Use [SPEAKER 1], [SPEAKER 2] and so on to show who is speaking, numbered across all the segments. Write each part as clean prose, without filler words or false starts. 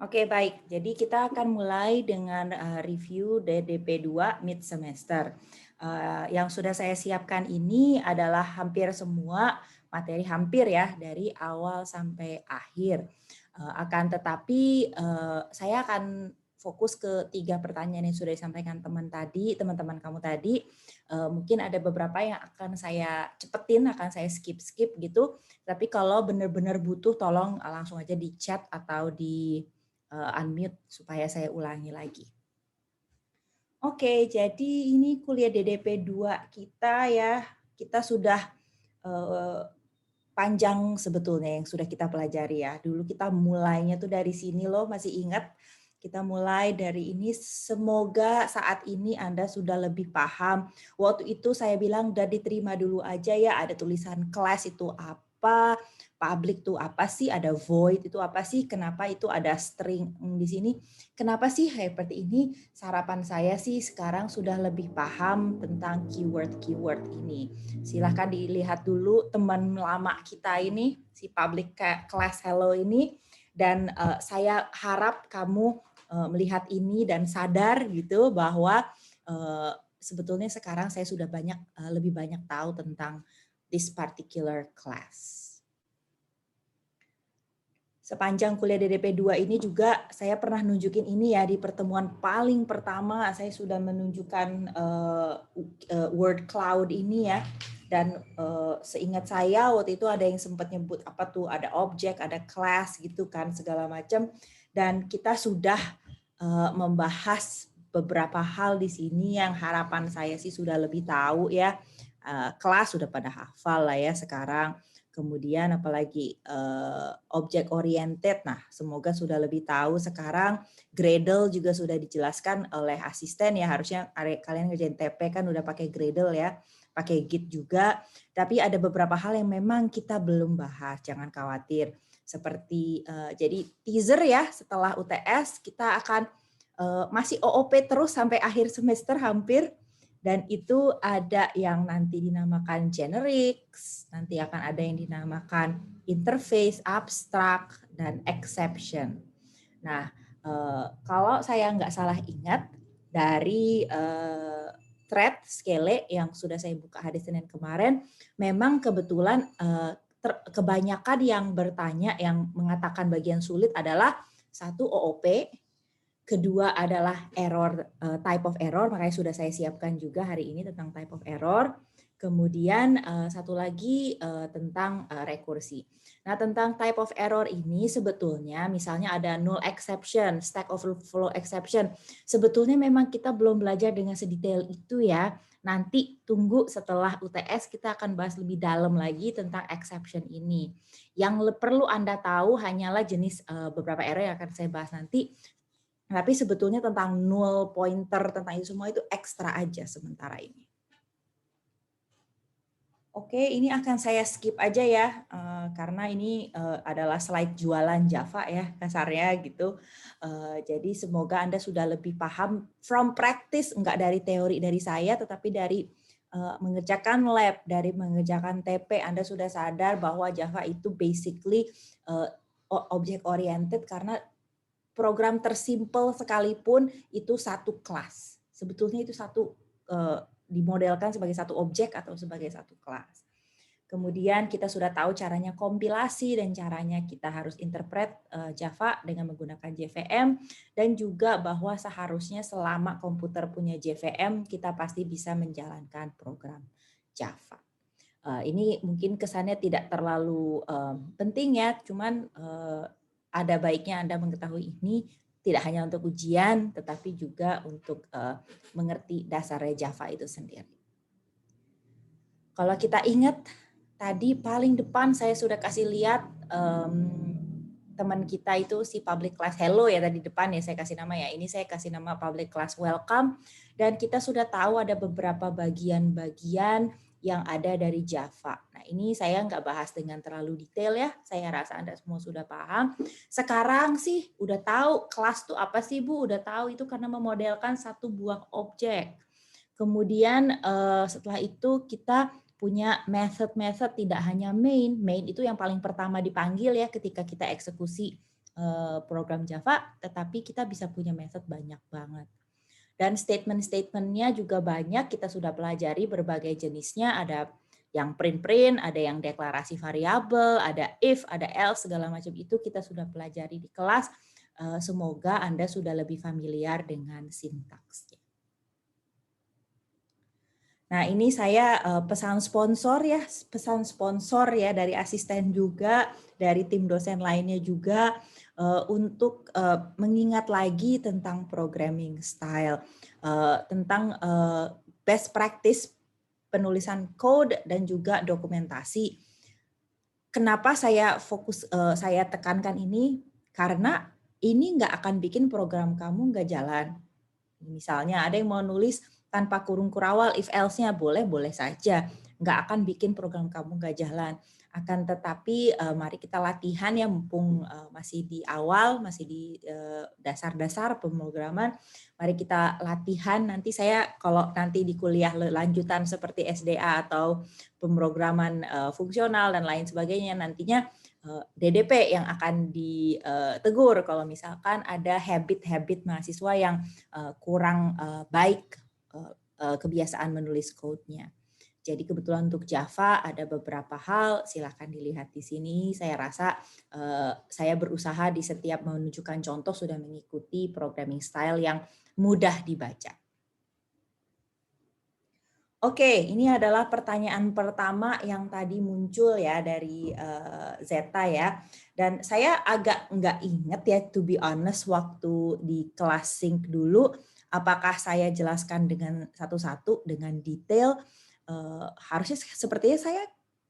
[SPEAKER 1] Oke, baik. Jadi kita akan mulai dengan review DDP2 mid semester. Yang sudah saya siapkan ini adalah hampir semua materi hampir ya dari awal sampai akhir. Akan tetapi saya akan fokus ke 3 pertanyaan yang sudah disampaikan teman-teman kamu tadi. Mungkin ada beberapa yang akan saya cepetin, akan saya skip gitu. Tapi kalau benar-benar butuh, tolong langsung aja di chat atau di unmute supaya saya ulangi lagi. Oke, jadi ini kuliah DDP 2 kita ya. Kita sudah panjang sebetulnya yang sudah kita pelajari ya. Dulu kita mulainya tuh dari sini loh, masih ingat? Kita mulai dari ini, semoga saat ini Anda sudah lebih paham. Waktu itu saya bilang udah diterima dulu aja ya, ada tulisan kelas itu apa, public itu apa sih, ada void itu apa sih, kenapa itu ada string di sini, kenapa sih seperti ini. Sarapan saya sih sekarang sudah lebih paham tentang keyword-keyword ini. Silahkan dilihat dulu teman lama kita ini, si public class hello ini, dan saya harap kamu melihat ini dan sadar gitu bahwa sebetulnya sekarang saya sudah lebih banyak tahu tentang this particular class. Sepanjang kuliah DDP 2 ini juga saya pernah nunjukin ini ya, di pertemuan paling pertama saya sudah menunjukkan word cloud ini ya. Dan seingat saya waktu itu ada yang sempat nyebut apa tuh, ada objek, ada class gitu kan, segala macam. Dan kita sudah membahas beberapa hal di sini yang harapan saya sih sudah lebih tahu ya. Kelas sudah pada hafal lah ya sekarang. Kemudian apalagi object oriented. Nah, semoga sudah lebih tahu sekarang. Gradle juga sudah dijelaskan oleh asisten ya. Harusnya kalian ngerjain TP kan udah pakai Gradle ya, pakai Git juga. Tapi ada beberapa hal yang memang kita belum bahas. Jangan khawatir. Seperti jadi teaser ya, setelah UTS kita akan masih OOP terus sampai akhir semester hampir. Dan itu ada yang nanti dinamakan generics, nanti akan ada yang dinamakan interface, abstract, dan exception. Nah, kalau saya nggak salah ingat, dari thread Scale yang sudah saya buka hari Senin kemarin, memang kebetulan kebanyakan yang bertanya, yang mengatakan bagian sulit adalah satu OOP, kedua adalah error, type of error, makanya sudah saya siapkan juga hari ini tentang type of error. Kemudian satu lagi tentang rekursi. Nah, tentang type of error ini sebetulnya misalnya ada null exception, stack overflow exception. Sebetulnya memang kita belum belajar dengan sedetail itu ya. Nanti tunggu setelah UTS kita akan bahas lebih dalam lagi tentang exception ini. Yang perlu Anda tahu hanyalah jenis beberapa error yang akan saya bahas nanti. Tapi sebetulnya tentang null pointer, tentang itu semua itu ekstra aja sementara ini. Oke, ini akan saya skip aja ya, karena ini adalah slide jualan Java ya, kasarnya gitu. Jadi semoga Anda sudah lebih paham from practice, enggak dari teori dari saya, tetapi dari mengerjakan lab, dari mengerjakan TP, Anda sudah sadar bahwa Java itu basically object oriented karena program tersimpel sekalipun itu satu kelas. Sebetulnya itu dimodelkan sebagai satu objek atau sebagai satu kelas. Kemudian kita sudah tahu caranya kompilasi dan caranya kita harus interpret Java dengan menggunakan JVM, dan juga bahwa seharusnya selama komputer punya JVM kita pasti bisa menjalankan program Java. Ini mungkin kesannya tidak terlalu penting ya, cuman ada baiknya Anda mengetahui ini tidak hanya untuk ujian, tetapi juga untuk mengerti dasarnya Java itu sendiri. Kalau kita ingat, tadi paling depan saya sudah kasih lihat teman kita itu si public class hello ya, tadi depan ya saya kasih nama ya. Ini saya kasih nama public class welcome. Dan kita sudah tahu ada beberapa bagian-bagian yang ada dari Java. Nah, ini saya nggak bahas dengan terlalu detail ya. Saya rasa Anda semua sudah paham. Sekarang sih udah tahu kelas itu apa sih Bu? Udah tahu itu karena memodelkan satu buah objek. Kemudian setelah itu kita punya method-method, tidak hanya main. Main itu yang paling pertama dipanggil ya ketika kita eksekusi program Java, tetapi kita bisa punya method banyak banget. Dan statement-statementnya juga banyak, kita sudah pelajari berbagai jenisnya, ada yang print-print, ada yang deklarasi variabel, ada if, ada else, segala macam itu kita sudah pelajari di kelas. Semoga Anda sudah lebih familiar dengan sintaksnya. Nah, ini saya pesan sponsor ya dari asisten juga, dari tim dosen lainnya juga, untuk mengingat lagi tentang programming style, tentang best practice penulisan code dan juga dokumentasi. Kenapa saya saya tekankan ini? Karena ini nggak akan bikin program kamu nggak jalan. Misalnya ada yang mau nulis tanpa kurung kurawal, if else-nya boleh saja. Nggak akan bikin program kamu nggak jalan. Akan tetapi mari kita latihan ya, mumpung masih di awal, masih di dasar-dasar pemrograman. Mari kita latihan, nanti saya kalau nanti di kuliah lanjutan seperti SDA atau pemrograman fungsional dan lain sebagainya, nantinya DDP yang akan ditegur kalau misalkan ada habit-habit mahasiswa yang kurang baik kebiasaan menulis code-nya. Jadi kebetulan untuk Java ada beberapa hal, silakan dilihat di sini. Saya rasa saya berusaha di setiap menunjukkan contoh sudah mengikuti programming style yang mudah dibaca. Oke, ini adalah pertanyaan pertama yang tadi muncul ya dari Zeta ya. Dan saya agak nggak inget ya, to be honest, waktu di kelas sync dulu, apakah saya jelaskan dengan satu-satu, dengan detail. Harusnya sepertinya saya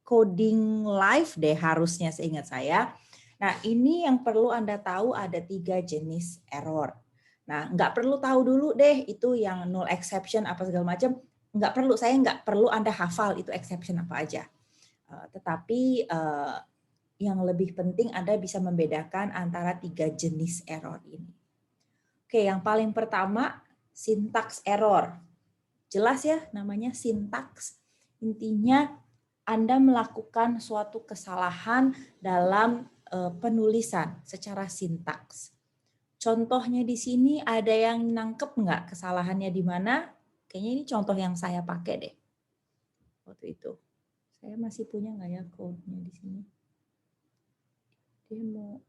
[SPEAKER 1] coding live deh harusnya seingat saya. Nah, ini yang perlu Anda tahu ada 3 jenis error. Nah, nggak perlu tahu dulu deh itu yang null exception apa segala macam. Nggak perlu, saya nggak perlu Anda hafal itu exception apa aja. Tetapi yang lebih penting Anda bisa membedakan antara 3 jenis error ini. Oke, yang paling pertama syntax error. Jelas ya namanya sintaks. Intinya Anda melakukan suatu kesalahan dalam penulisan secara sintaks. Contohnya di sini ada yang nangkep nggak kesalahannya di mana? Kayaknya ini contoh yang saya pakai deh. Waktu itu. Saya masih punya nggak ya code-nya di sini? Demo.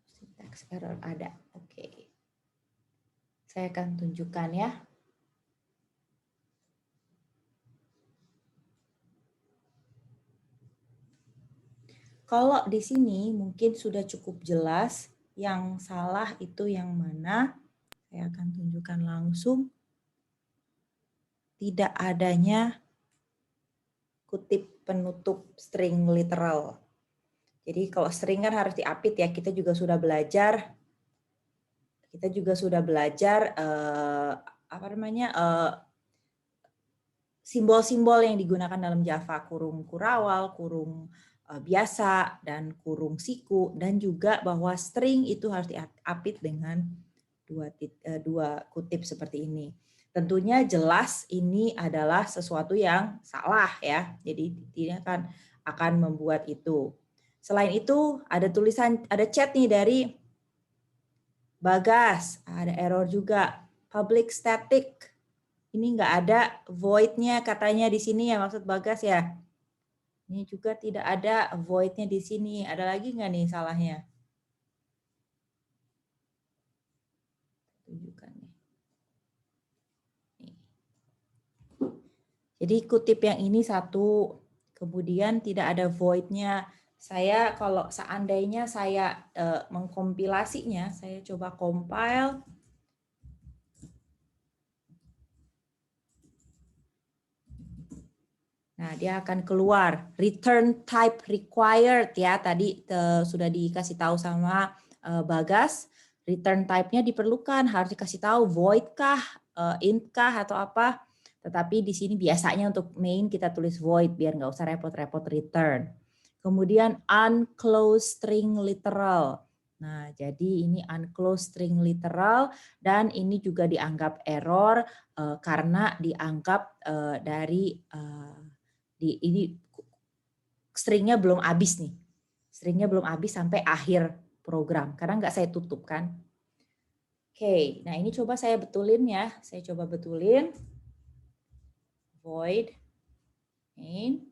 [SPEAKER 1] Syntax error ada. Oke. Saya akan tunjukkan ya. Kalau di sini mungkin sudah cukup jelas yang salah itu yang mana. Saya akan tunjukkan langsung. Tidak adanya kutip penutup string literal. Jadi kalau string kan harus diapit ya. Kita juga sudah belajar. Simbol-simbol yang digunakan dalam Java, kurung kurawal, kurung biasa, dan kurung siku, dan juga bahwa string itu harus diapit dengan dua kutip seperti ini. Tentunya jelas ini adalah sesuatu yang salah ya, jadi tidak akan membuat itu. Selain itu ada tulisan, ada chat nih dari Bagas, ada error juga, public static. Ini nggak ada void-nya katanya di sini ya, maksud Bagas ya. Ini juga tidak ada void-nya di sini. Ada lagi nggak nih salahnya? Tunjukkan nih. Jadi kutip yang ini satu, kemudian tidak ada void-nya. Saya kalau seandainya saya mengkompilasinya, saya coba compile. Nah, dia akan keluar return type required ya. Tadi sudah dikasih tahu sama Bagas, return type-nya diperlukan, harus dikasih tahu void kah, int kah atau apa. Tetapi di sini biasanya untuk main kita tulis void biar nggak usah repot-repot return. Kemudian unclosed string literal. Nah, jadi ini unclosed string literal dan ini juga dianggap error karena dianggap ini stringnya belum habis nih. Stringnya belum habis sampai akhir program karena nggak saya tutup kan. Oke, nah ini coba saya betulin ya. Saya coba betulin. Void main.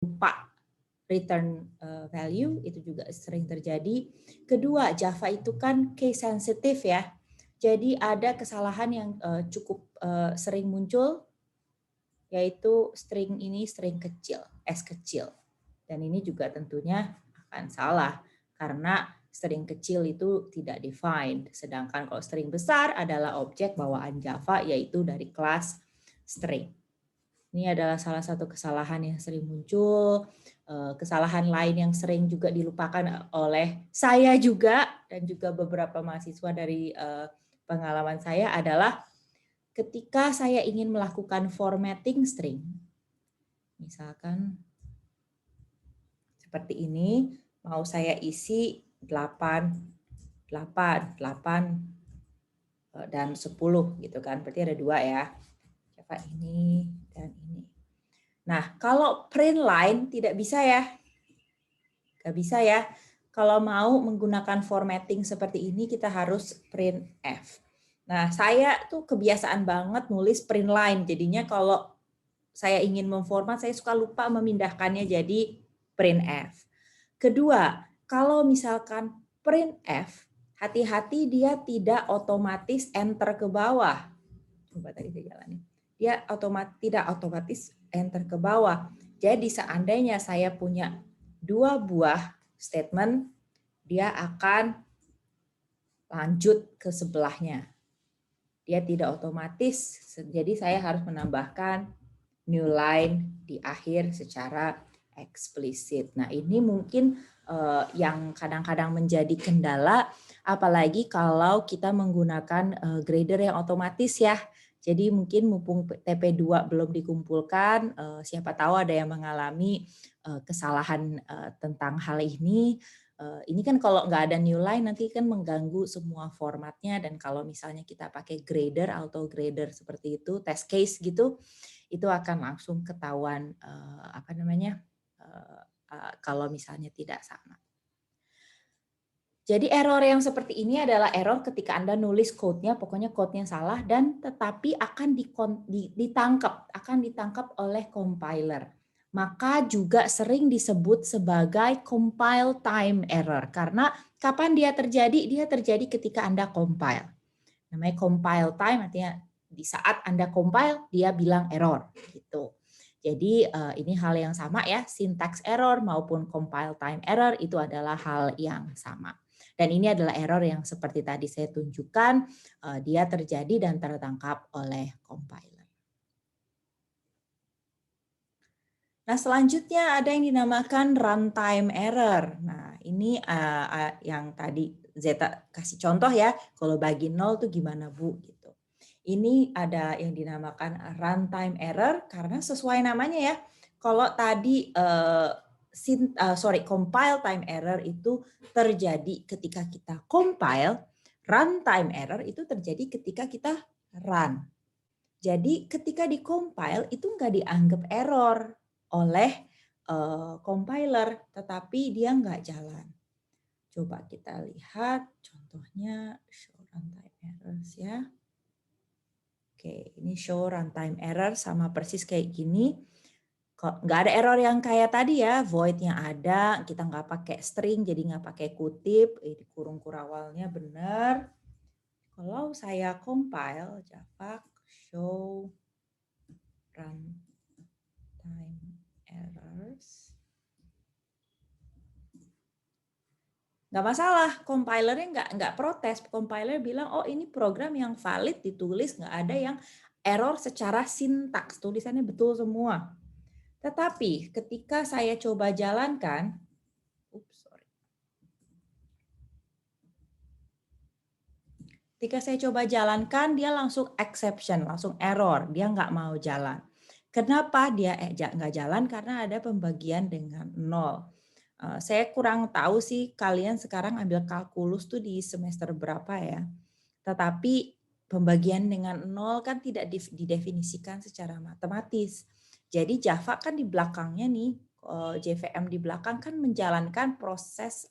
[SPEAKER 1] Lupa return value, itu juga sering terjadi. Kedua, Java itu kan case sensitive ya. Jadi ada kesalahan yang cukup sering muncul, yaitu string ini string kecil, S kecil. Dan ini juga tentunya akan salah, karena string kecil itu tidak defined. Sedangkan kalau string besar adalah objek bawaan Java, yaitu dari kelas string. Ini adalah salah satu kesalahan yang sering muncul. Kesalahan lain yang sering juga dilupakan oleh saya juga dan juga beberapa mahasiswa dari pengalaman saya adalah ketika saya ingin melakukan formatting string. Misalkan seperti ini, mau saya isi 8, 8, 8 dan 10 gitu kan. Berarti ada 2 ya. Coba ini dan ini. Nah, kalau print line tidak bisa ya. Nggak bisa ya. Kalau mau menggunakan formatting seperti ini, kita harus print F. Nah, saya tuh kebiasaan banget nulis print line. Jadinya kalau saya ingin memformat, saya suka lupa memindahkannya jadi print F. Kedua, kalau misalkan print F, hati-hati dia tidak otomatis enter ke bawah. Coba tadi saya jalanin. Dia tidak otomatis enter ke bawah. Jadi seandainya saya punya 2 buah statement, dia akan lanjut ke sebelahnya. Dia tidak otomatis, jadi saya harus menambahkan new line di akhir secara eksplisit. Nah, ini mungkin yang kadang-kadang menjadi kendala, apalagi kalau kita menggunakan grader yang otomatis ya. Jadi mungkin mumpung TP2 belum dikumpulkan, siapa tahu ada yang mengalami kesalahan tentang hal ini. Ini kan kalau nggak ada new line nanti kan mengganggu semua formatnya, dan kalau misalnya kita pakai grader, auto grader seperti itu, test case gitu, itu akan langsung ketahuan kalau misalnya tidak sama. Jadi error yang seperti ini adalah error ketika Anda nulis code-nya, pokoknya code-nya salah, dan tetapi akan ditangkap oleh compiler. Maka juga sering disebut sebagai compile time error. Karena kapan dia terjadi? Dia terjadi ketika Anda compile. Namanya compile time, artinya di saat Anda compile, dia bilang error. Gitu. Jadi ini hal yang sama ya, syntax error maupun compile time error itu adalah hal yang sama. Dan ini adalah error yang seperti tadi saya tunjukkan, dia terjadi dan tertangkap oleh compiler. Nah, selanjutnya ada yang dinamakan runtime error. Nah, ini yang tadi Zeta kasih contoh ya, kalau bagi 0 tuh gimana Bu? Gitu. Ini ada yang dinamakan runtime error karena sesuai namanya ya. Kalau tadi compile time error itu terjadi ketika kita compile, runtime error itu terjadi ketika kita run. Jadi ketika di-compile itu nggak dianggap error oleh compiler, tetapi dia nggak jalan. Coba kita lihat contohnya show runtime errors ya. Oke, ini show runtime error sama persis kayak gini. Nggak ada error yang kayak tadi ya, void-nya ada, kita nggak pakai string, jadi nggak pakai kutip, ini kurung kurawalnya benar. Kalau saya compile, Java show runtime errors, nggak masalah, compilernya nggak protes, compiler bilang oh ini program yang valid ditulis, nggak ada yang error secara sintaks, tulisannya betul semua. Tetapi ketika saya coba jalankan, Ketika saya coba jalankan, dia langsung exception, langsung error, dia nggak mau jalan. Kenapa dia nggak jalan? Karena ada pembagian dengan 0. Saya kurang tahu sih kalian sekarang ambil kalkulus tuh di semester berapa ya. Tetapi pembagian dengan 0 kan tidak didefinisikan secara matematis. Jadi Java kan di belakangnya nih, JVM di belakang kan menjalankan proses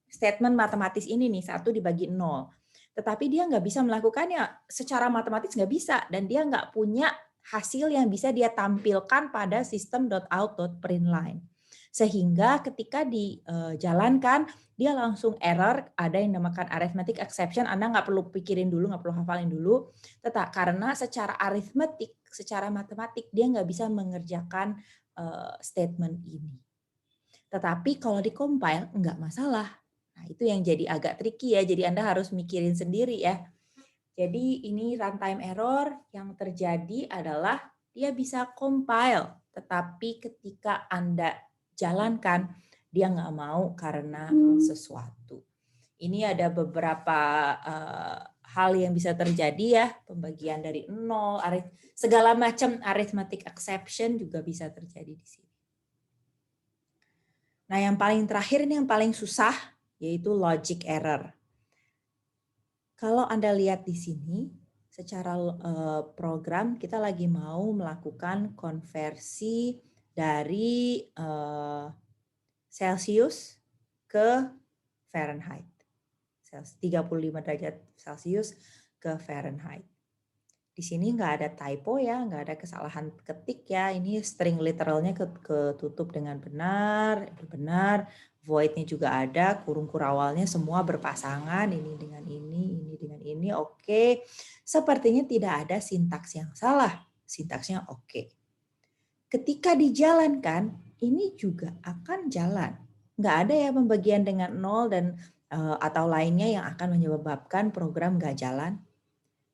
[SPEAKER 1] statement matematis ini nih, 1 dibagi 0. Tetapi dia nggak bisa melakukannya secara matematis, nggak bisa, dan dia nggak punya hasil yang bisa dia tampilkan pada system.out.println. Sehingga ketika dijalankan, dia langsung error, ada yang dinamakan arithmetic exception. Anda nggak perlu pikirin dulu, nggak perlu hafalin dulu. Karena secara arithmetic, secara matematik, dia nggak bisa mengerjakan statement ini. Tetapi kalau di-compile, nggak masalah. Nah, itu yang jadi agak tricky ya, jadi Anda harus mikirin sendiri ya. Jadi ini runtime error yang terjadi adalah dia bisa compile, tetapi ketika Anda jalankan, dia nggak mau karena sesuatu. Ini ada beberapa hal yang bisa terjadi ya, pembagian dari 0, segala macam arithmetic exception juga bisa terjadi di sini. Nah, yang paling terakhir ini yang paling susah, yaitu logic error. Kalau Anda lihat di sini, secara program kita lagi mau melakukan konversi dari Celsius ke Fahrenheit. 35 derajat Celsius ke Fahrenheit. Di sini nggak ada typo ya, nggak ada kesalahan ketik ya. Ini string literalnya ketutup dengan benar, void-nya juga ada, kurung kurawalnya semua berpasangan, ini dengan ini dengan ini, oke. Sepertinya tidak ada sintaks yang salah, sintaksnya oke. Ketika dijalankan, ini juga akan jalan. Nggak ada ya pembagian dengan 0 dan atau lainnya yang akan menyebabkan program nggak jalan.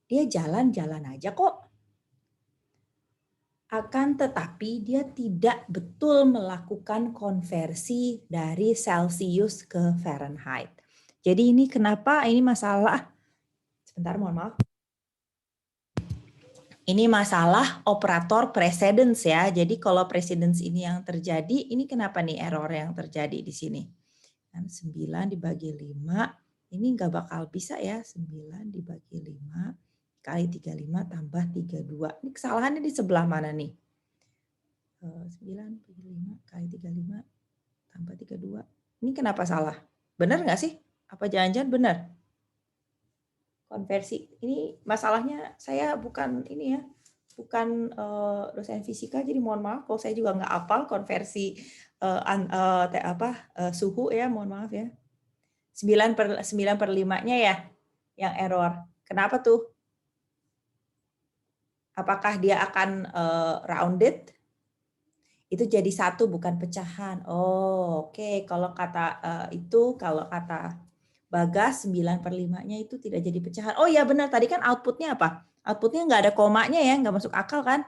[SPEAKER 1] Dia jalan-jalan aja kok. Akan tetapi dia tidak betul melakukan konversi dari Celsius ke Fahrenheit. Jadi ini kenapa ini masalah, sebentar mohon maaf. Ini masalah operator precedence ya. Jadi kalau precedence ini yang terjadi, ini kenapa nih error yang terjadi di sini? 9 dibagi 5, ini nggak bakal bisa ya, 9 dibagi 5 kali 35 tambah 32. Ini kesalahannya di sebelah mana nih? 9 bagi 5 kali 35 tambah 32. Ini kenapa salah? Benar nggak sih? Apa jangan-jangan benar? Konversi. Ini masalahnya saya bukan ini ya, bukan dosen fisika, jadi mohon maaf kalau saya juga nggak hafal konversi suhu ya, mohon maaf ya. 9/5-nya ya yang error. Kenapa tuh? Apakah dia akan rounded? Itu jadi 1 bukan pecahan. Oh, oke. Kalau kata kalau kata Bagas 9/5-nya itu tidak jadi pecahan. Oh iya benar, tadi kan outputnya apa? Outputnya nggak ada komanya ya, nggak masuk akal kan?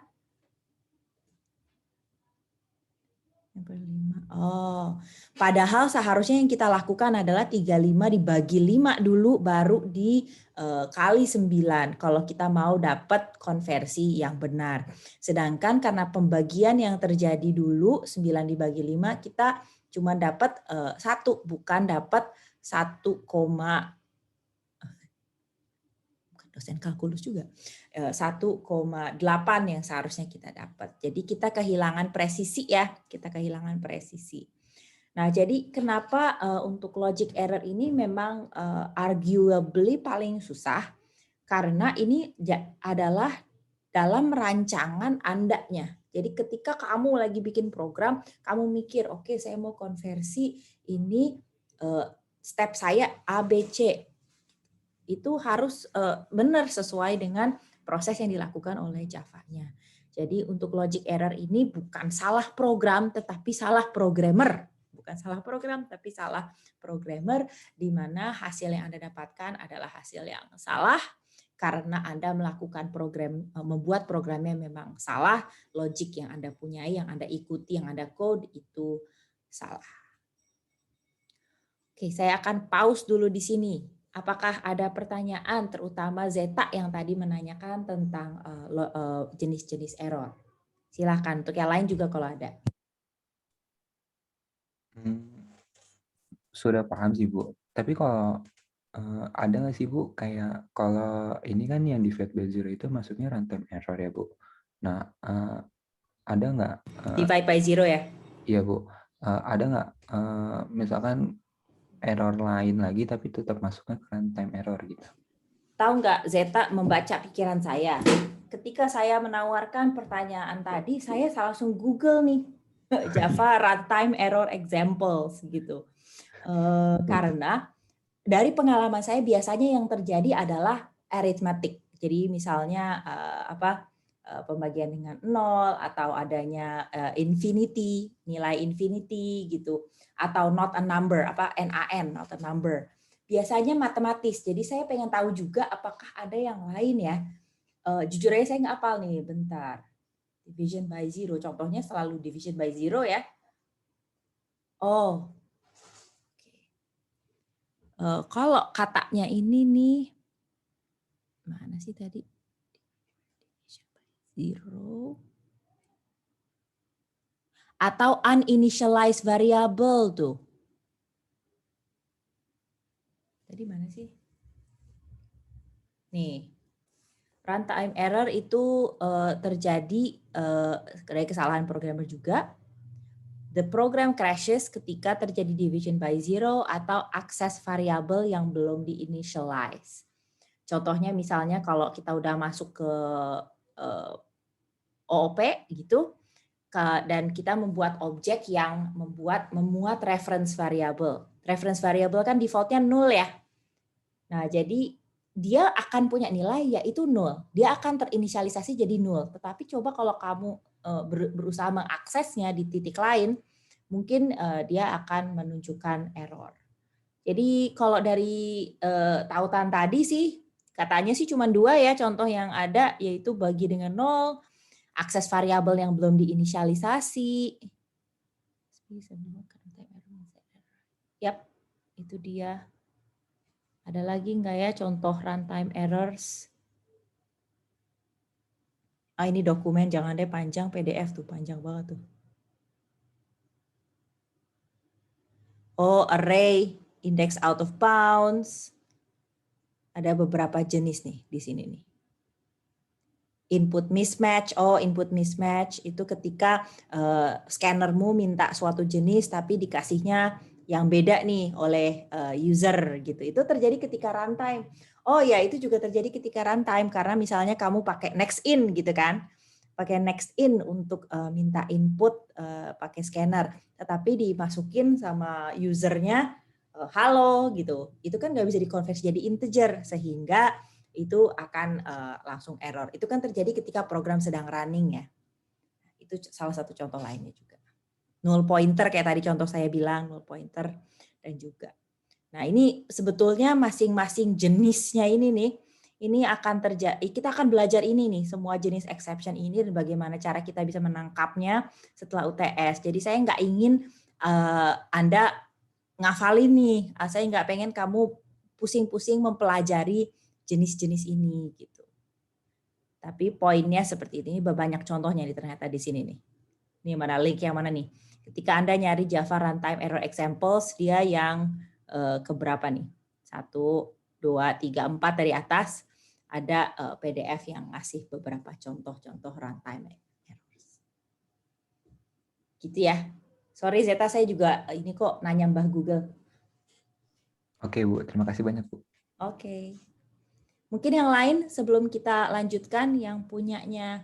[SPEAKER 1] Oh, padahal seharusnya yang kita lakukan adalah 35 dibagi 5 dulu, baru dikali 9 kalau kita mau dapat konversi yang benar. Sedangkan karena pembagian yang terjadi dulu 9 dibagi 5, kita cuma dapat 1, bukan dapat 1, dosen kalkulus juga, 1,8 yang seharusnya kita dapat. Jadi kita kehilangan presisi ya, kita kehilangan presisi. Nah, jadi kenapa untuk logic error ini memang arguably paling susah, karena ini adalah dalam rancangan Anda-nya. Jadi ketika kamu lagi bikin program, kamu mikir, oke, saya mau konversi ini step saya A, B, C. Itu harus benar sesuai dengan proses yang dilakukan oleh Java-nya. Jadi untuk logic error ini bukan salah program, tetapi salah programmer. Bukan salah program, tapi salah programmer, di mana hasil yang Anda dapatkan adalah hasil yang salah, karena Anda melakukan membuat programnya memang salah, logik yang Anda punyai, yang Anda ikuti, yang Anda code itu salah. Oke, saya akan pause dulu di sini. Apakah ada pertanyaan, terutama Zeta yang tadi menanyakan tentang jenis-jenis error? Silakan, untuk yang lain juga kalau ada.
[SPEAKER 2] Sudah paham sih Bu. Tapi kalau ada nggak sih Bu, kayak kalau ini kan yang di Flatbed Zero itu maksudnya runtime error ya Bu. Nah, ada nggak?
[SPEAKER 1] Divide by zero ya?
[SPEAKER 2] Iya Bu, ada nggak misalkan error lain lagi tapi tetap masuknya ke runtime error gitu?
[SPEAKER 1] Tahu nggak Zeta membaca pikiran saya? Ketika saya menawarkan pertanyaan tadi, saya langsung Google nih Java runtime error examples gitu. Karena dari pengalaman saya biasanya yang terjadi adalah arithmetic. Jadi misalnya pembagian dengan nol atau adanya infinity, nilai infinity gitu, atau not a number, NaN, not a number. Biasanya matematis. Jadi saya pengen tahu juga apakah ada yang lain ya. Jujur aja saya nggak hafal nih, bentar. Division by zero, contohnya selalu division by zero ya. Oh, kalau katanya ini nih, mana sih tadi? Zero. Atau uninitialized variable tuh. Tadi mana sih? Nih, runtime error itu terjadi dari kesalahan programmer juga. The program crashes ketika terjadi division by zero atau akses variabel yang belum di-initialize. Contohnya misalnya kalau kita udah masuk ke OOP gitu, dan kita membuat objek yang memuat reference variable. Reference variable kan defaultnya 0 ya. Nah, jadi dia akan punya nilai yaitu 0. Dia akan terinisialisasi jadi 0. Tetapi coba kalau kamu berusaha mengaksesnya di titik lain, mungkin dia akan menunjukkan error. Jadi kalau dari tautan tadi sih, katanya sih cuma 2 ya contoh yang ada, yaitu bagi dengan 0, akses variabel yang belum diinisialisasi. Yap, itu dia. Ada lagi nggak ya contoh runtime errors? Ini dokumen, jangan deh panjang, PDF tuh, panjang banget tuh. Oh, array, index out of bounds. Ada beberapa jenis nih di sini nih. Input mismatch, input mismatch itu ketika scannermu minta suatu jenis tapi dikasihnya yang beda nih oleh user gitu. Itu terjadi ketika runtime. Oh ya, itu juga terjadi ketika runtime karena misalnya kamu pakai next in gitu kan. Pakai next in untuk minta input pakai scanner, tetapi dimasukin sama usernya halo gitu. Itu kan nggak bisa dikonversi jadi integer sehingga itu akan langsung error. Itu kan terjadi ketika program sedang running ya. Itu salah satu contoh lainnya juga. Null pointer kayak tadi contoh saya bilang, null pointer dan juga. Nah, ini sebetulnya masing-masing jenisnya ini nih, ini akan terjadi, kita akan belajar ini nih, semua jenis exception ini dan bagaimana cara kita bisa menangkapnya setelah UTS. Jadi saya nggak ingin Anda ngafalin nih, saya nggak pengen kamu pusing-pusing mempelajari jenis-jenis ini gitu. Tapi poinnya seperti ini, banyak contohnya nih ternyata di sini nih. Ini mana link yang mana nih? Ketika Anda nyari Java Runtime Error Examples, dia yang keberapa nih? 1, 2, 3, 4 dari atas. Ada PDF yang ngasih beberapa contoh-contoh runtime errors. Gitu ya. Sorry Zeta, saya juga ini kok nanya Mbah Google.
[SPEAKER 2] Oke Bu, terima kasih banyak Bu.
[SPEAKER 1] Oke. Mungkin yang lain sebelum kita lanjutkan yang punyanya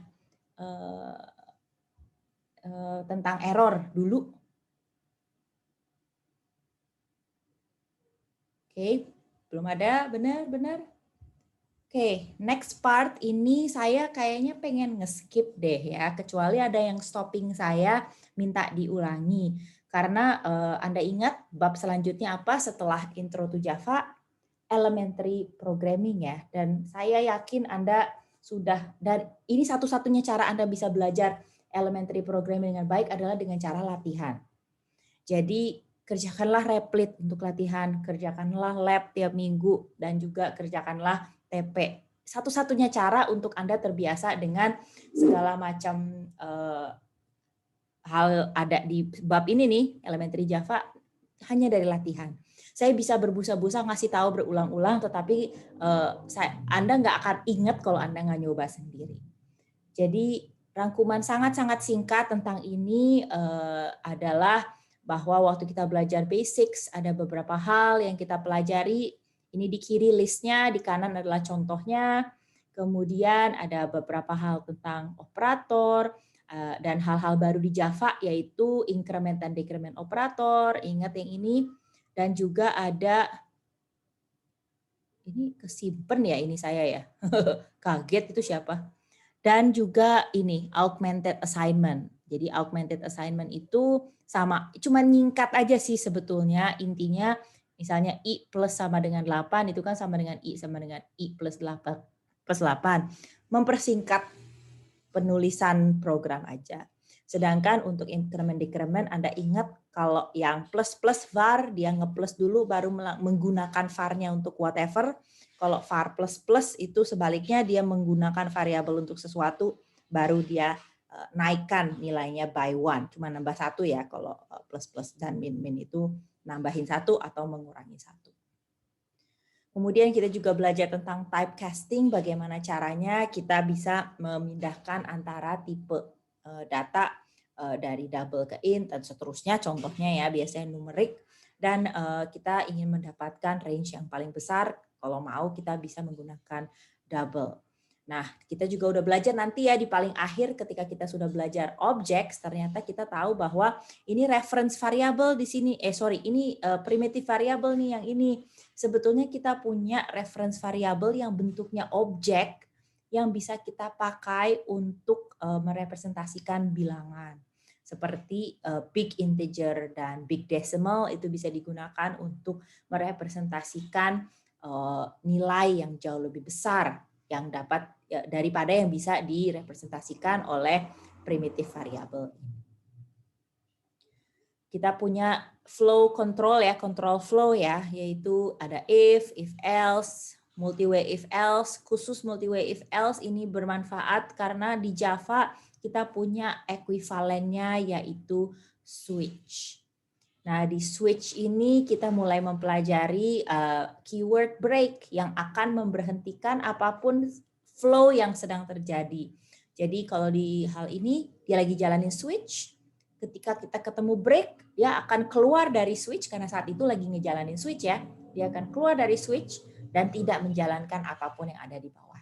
[SPEAKER 1] tentang error dulu. Oke, belum ada, benar. Oke, next part ini saya kayaknya pengen nge-skip deh ya, kecuali ada yang stopping saya minta diulangi. Karena Anda ingat bab selanjutnya apa setelah Intro to Java? Elementary Programming ya. Dan saya yakin Anda sudah, dan ini satu-satunya cara Anda bisa belajar elementary programming dengan baik adalah dengan cara latihan. Jadi kerjakanlah replit untuk latihan, kerjakanlah lab tiap minggu, dan juga kerjakanlah TP. Satu-satunya cara untuk Anda terbiasa dengan segala macam hal ada di bab ini nih, elementary Java, hanya dari latihan. Saya bisa berbusa-busa ngasih tahu berulang-ulang, tetapi Anda nggak akan ingat kalau Anda nggak nyoba sendiri. Jadi rangkuman sangat-sangat singkat tentang ini adalah bahwa waktu kita belajar basics, ada beberapa hal yang kita pelajari. Ini di kiri listnya, di kanan adalah contohnya. Kemudian ada beberapa hal tentang operator, dan hal-hal baru di Java, yaitu increment dan decrement operator. Ingat yang ini. Dan juga ada, ini kesimpan ya ini saya ya. Kaget itu siapa? Dan juga ini augmented assignment. Jadi augmented assignment itu sama, cuma nyingkat aja sih sebetulnya. Intinya misalnya I plus sama dengan 8 itu kan sama dengan I sama dengan I plus 8 plus 8. Mempersingkat penulisan program aja. Sedangkan untuk increment decrement Anda ingat kalau yang plus plus var dia ngeplus dulu baru menggunakan var-nya untuk whatever. Kalau var plus plus itu sebaliknya dia menggunakan variabel untuk sesuatu baru dia naikkan nilainya by one, cuma nambah satu ya kalau plus plus dan min min itu nambahin satu atau mengurangi satu. Kemudian kita juga belajar tentang typecasting, bagaimana caranya kita bisa memindahkan antara tipe data dari double ke int dan seterusnya. Contohnya ya biasanya numerik, dan kita ingin mendapatkan range yang paling besar. Kalau mau kita bisa menggunakan double. Nah, kita juga udah belajar nanti ya di paling akhir ketika kita sudah belajar objects, ternyata kita tahu bahwa ini reference variable di sini. Ini primitive variable nih yang ini. Sebetulnya kita punya reference variable yang bentuknya objek yang bisa kita pakai untuk merepresentasikan bilangan. Seperti big integer dan big decimal itu bisa digunakan untuk merepresentasikan nilai yang jauh lebih besar yang dapat daripada yang bisa direpresentasikan oleh primitive variable. Kita punya flow control ya, control flow ya, yaitu ada if else, multi-way if else. Khusus multi-way if else ini bermanfaat karena di Java kita punya ekuivalennya yaitu switch. Nah, di switch ini kita mulai mempelajari keyword break yang akan memberhentikan apapun flow yang sedang terjadi. Jadi kalau di hal ini dia lagi jalanin switch, ketika kita ketemu break, dia akan keluar dari switch karena saat itu lagi ngejalanin switch ya. Dia akan keluar dari switch dan tidak menjalankan apapun yang ada di bawah.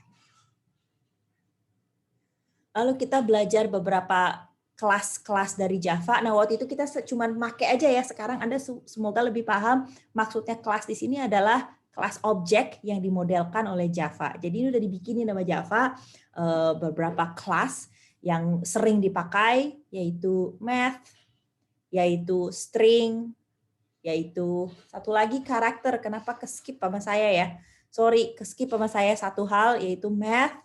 [SPEAKER 1] Lalu kita belajar beberapa kelas-kelas dari Java. Nah, waktu itu kita cuma pakai aja ya. Sekarang Anda semoga lebih paham maksudnya kelas di sini adalah kelas objek yang dimodelkan oleh Java. Jadi ini udah dibikinin sama Java beberapa kelas yang sering dipakai, yaitu math, yaitu string, yaitu satu lagi karakter. Kenapa ke-skip sama saya ya? Sorry, ke-skip sama saya satu hal, yaitu math,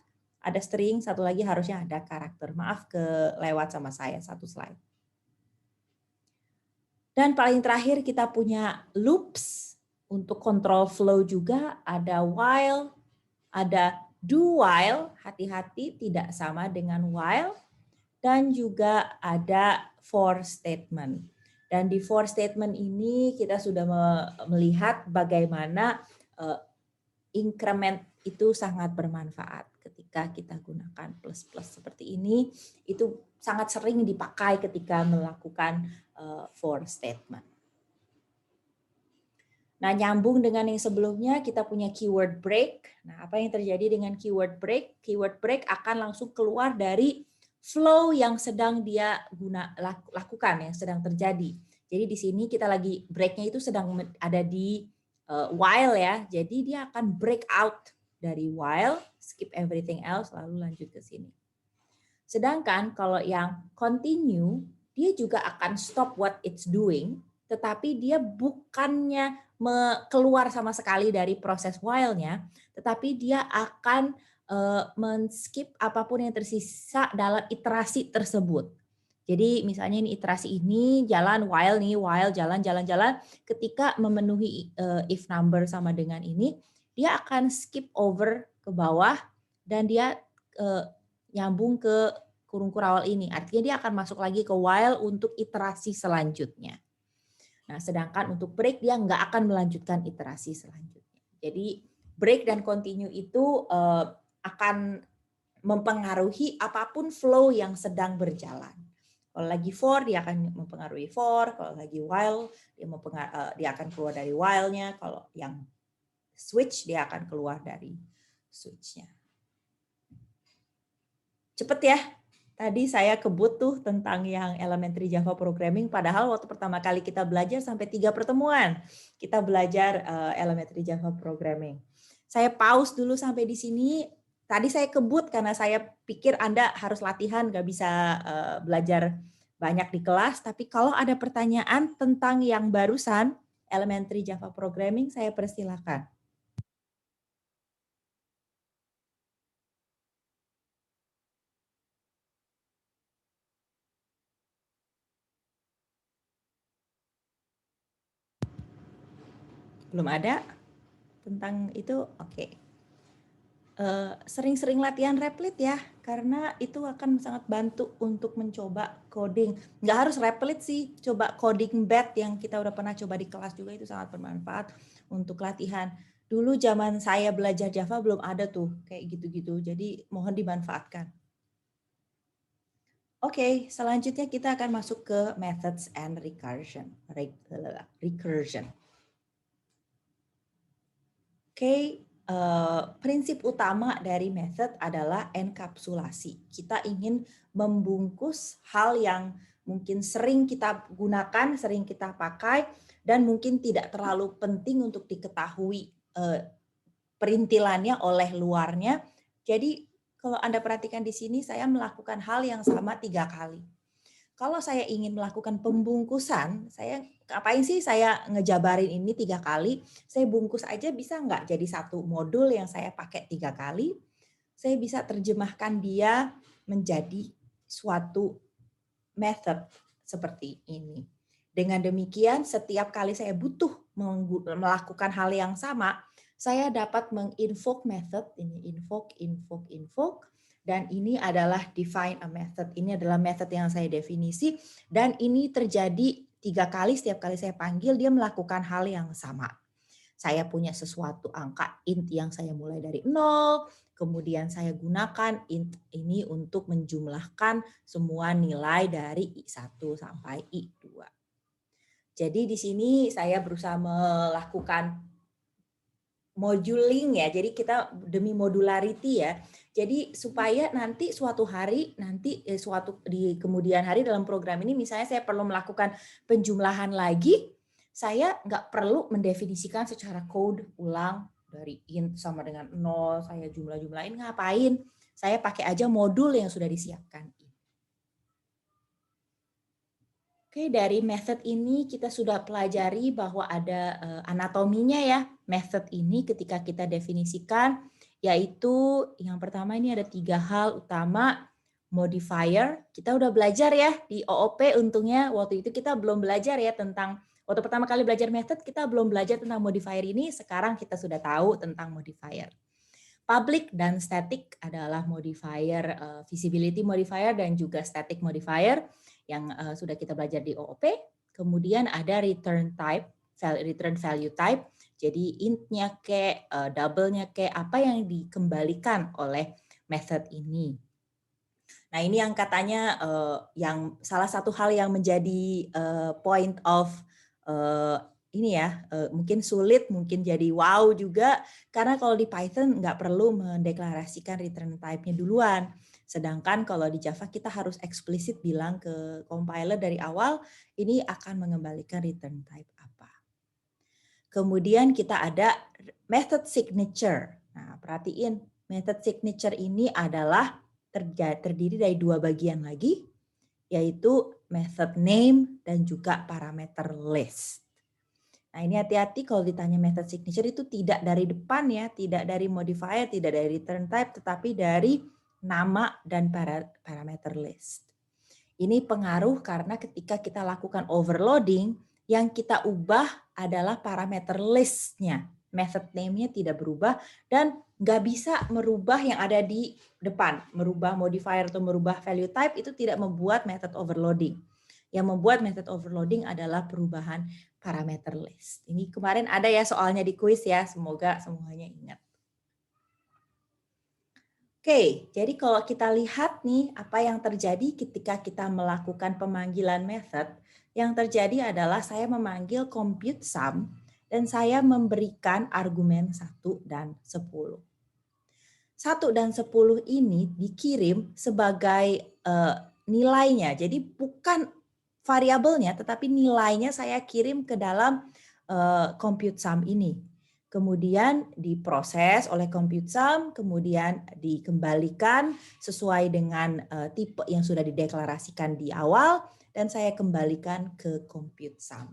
[SPEAKER 1] ada string, satu lagi harusnya ada karakter. Maaf kelewat sama saya satu slide. Dan paling terakhir kita punya loops untuk control flow juga, ada while, ada do while, hati-hati tidak sama dengan while, dan juga ada for statement. Dan di for statement ini kita sudah melihat bagaimana increment itu sangat bermanfaat ketika kita gunakan plus-plus seperti ini. Itu sangat sering dipakai ketika melakukan for statement. Nah, nyambung dengan yang sebelumnya, kita punya keyword break. Nah, apa yang terjadi dengan keyword break? Keyword break akan langsung keluar dari flow yang sedang dia lakukan, yang sedang terjadi. Jadi di sini kita lagi break-nya itu sedang ada di while ya. Jadi dia akan break out dari while, skip everything else, lalu lanjut ke sini. Sedangkan kalau yang continue, dia juga akan stop what it's doing, tetapi dia bukannya keluar sama sekali dari proses while-nya, tetapi dia akan men-skip apapun yang tersisa dalam iterasi tersebut. Jadi misalnya ini iterasi ini jalan while nih, while jalan. Ketika memenuhi if number sama dengan ini, dia akan skip over ke bawah dan dia nyambung ke kurung kurawal ini. Artinya dia akan masuk lagi ke while untuk iterasi selanjutnya. Nah, sedangkan untuk break dia nggak akan melanjutkan iterasi selanjutnya. Jadi break dan continue itu akan mempengaruhi apapun flow yang sedang berjalan. Kalau lagi for dia akan mempengaruhi for, kalau lagi while dia akan keluar dari while-nya, kalau yang switch dia akan keluar dari switch-nya. Cepet ya. Tadi saya kebut tuh tentang yang elementary Java programming, padahal waktu pertama kali kita belajar sampai 3 pertemuan kita belajar elementary Java programming. Saya pause dulu sampai di sini. Tadi saya kebut karena saya pikir Anda harus latihan, nggak bisa belajar banyak di kelas. Tapi kalau ada pertanyaan tentang yang barusan, elementary Java programming, saya persilakan. Belum ada tentang itu? Oke. Sering-sering latihan Replit ya, karena itu akan sangat bantu untuk mencoba coding. Nggak harus Replit sih, coba coding bat yang kita udah pernah coba di kelas juga itu sangat bermanfaat untuk latihan. Dulu zaman saya belajar Java belum ada tuh kayak gitu-gitu, jadi mohon dimanfaatkan. Oke, selanjutnya kita akan masuk ke methods and recursion. Oke, prinsip utama dari method adalah enkapsulasi. Kita ingin membungkus hal yang mungkin sering kita gunakan, sering kita pakai, dan mungkin tidak terlalu penting untuk diketahui perintilannya oleh luarnya. Jadi kalau Anda perhatikan di sini, saya melakukan hal yang sama 3 kali. Kalau saya ingin melakukan pembungkusan, saya ngapain sih saya ngejabarin ini 3 kali? Saya bungkus aja bisa nggak jadi satu modul yang saya pakai 3 kali? Saya bisa terjemahkan dia menjadi suatu method seperti ini. Dengan demikian, setiap kali saya butuh melakukan hal yang sama, saya dapat menginvoke method, ini invoke, dan ini adalah define a method. Ini adalah method yang saya definisi, dan ini terjadi 3 kali, setiap kali saya panggil, dia melakukan hal yang sama. Saya punya sesuatu angka int yang saya mulai dari 0, kemudian saya gunakan int ini untuk menjumlahkan semua nilai dari I1 sampai I2. Jadi di sini saya berusaha melakukan moduling ya, jadi kita demi modularity ya. Jadi supaya nanti suatu hari, suatu di kemudian hari dalam program ini misalnya saya perlu melakukan penjumlahan lagi, saya nggak perlu mendefinisikan secara code ulang dari int sama dengan 0, saya jumlah-jumlahin ngapain. Saya pakai aja modul yang sudah disiapkan. Oke, dari method ini kita sudah pelajari bahwa ada anatominya ya. Method ini ketika kita definisikan, yaitu yang pertama ini ada 3 hal utama. Modifier, kita udah belajar ya di OOP, untungnya waktu itu kita belum belajar ya tentang, waktu pertama kali belajar method kita belum belajar tentang modifier ini, sekarang kita sudah tahu tentang modifier. Public dan static adalah modifier, visibility modifier dan juga static modifier yang sudah kita belajar di OOP. Kemudian ada return type, return value type. Jadi int-nya ke, double-nya ke, apa yang dikembalikan oleh method ini. Nah, ini yang katanya yang salah satu hal yang menjadi point of ini ya, mungkin sulit, mungkin jadi wow juga, karena kalau di Python nggak perlu mendeklarasikan return type-nya duluan. Sedangkan kalau di Java kita harus eksplisit bilang ke compiler dari awal, ini akan mengembalikan return type apa. Kemudian kita ada method signature. Nah, perhatiin, method signature ini adalah terdiri dari 2 bagian lagi, yaitu method name dan juga parameter list. Nah, ini hati-hati kalau ditanya method signature itu tidak dari depan ya, tidak dari modifier, tidak dari return type, tetapi dari nama dan parameter list. Ini pengaruh karena ketika kita lakukan overloading, yang kita ubah adalah parameter list-nya. Method name-nya tidak berubah dan nggak bisa merubah yang ada di depan. Merubah modifier atau merubah value type itu tidak membuat method overloading. Yang membuat method overloading adalah perubahan parameter list. Ini kemarin ada ya soalnya di kuis ya, semoga semuanya ingat. Oke, jadi kalau kita lihat nih apa yang terjadi ketika kita melakukan pemanggilan method, yang terjadi adalah saya memanggil compute sum dan saya memberikan argumen 1 dan 10. 1 dan 10 ini dikirim sebagai nilainya. Jadi bukan variabelnya tetapi nilainya saya kirim ke dalam compute sum ini. Kemudian diproses oleh compute sum, kemudian dikembalikan sesuai dengan tipe yang sudah dideklarasikan di awal, dan saya kembalikan ke compute sum.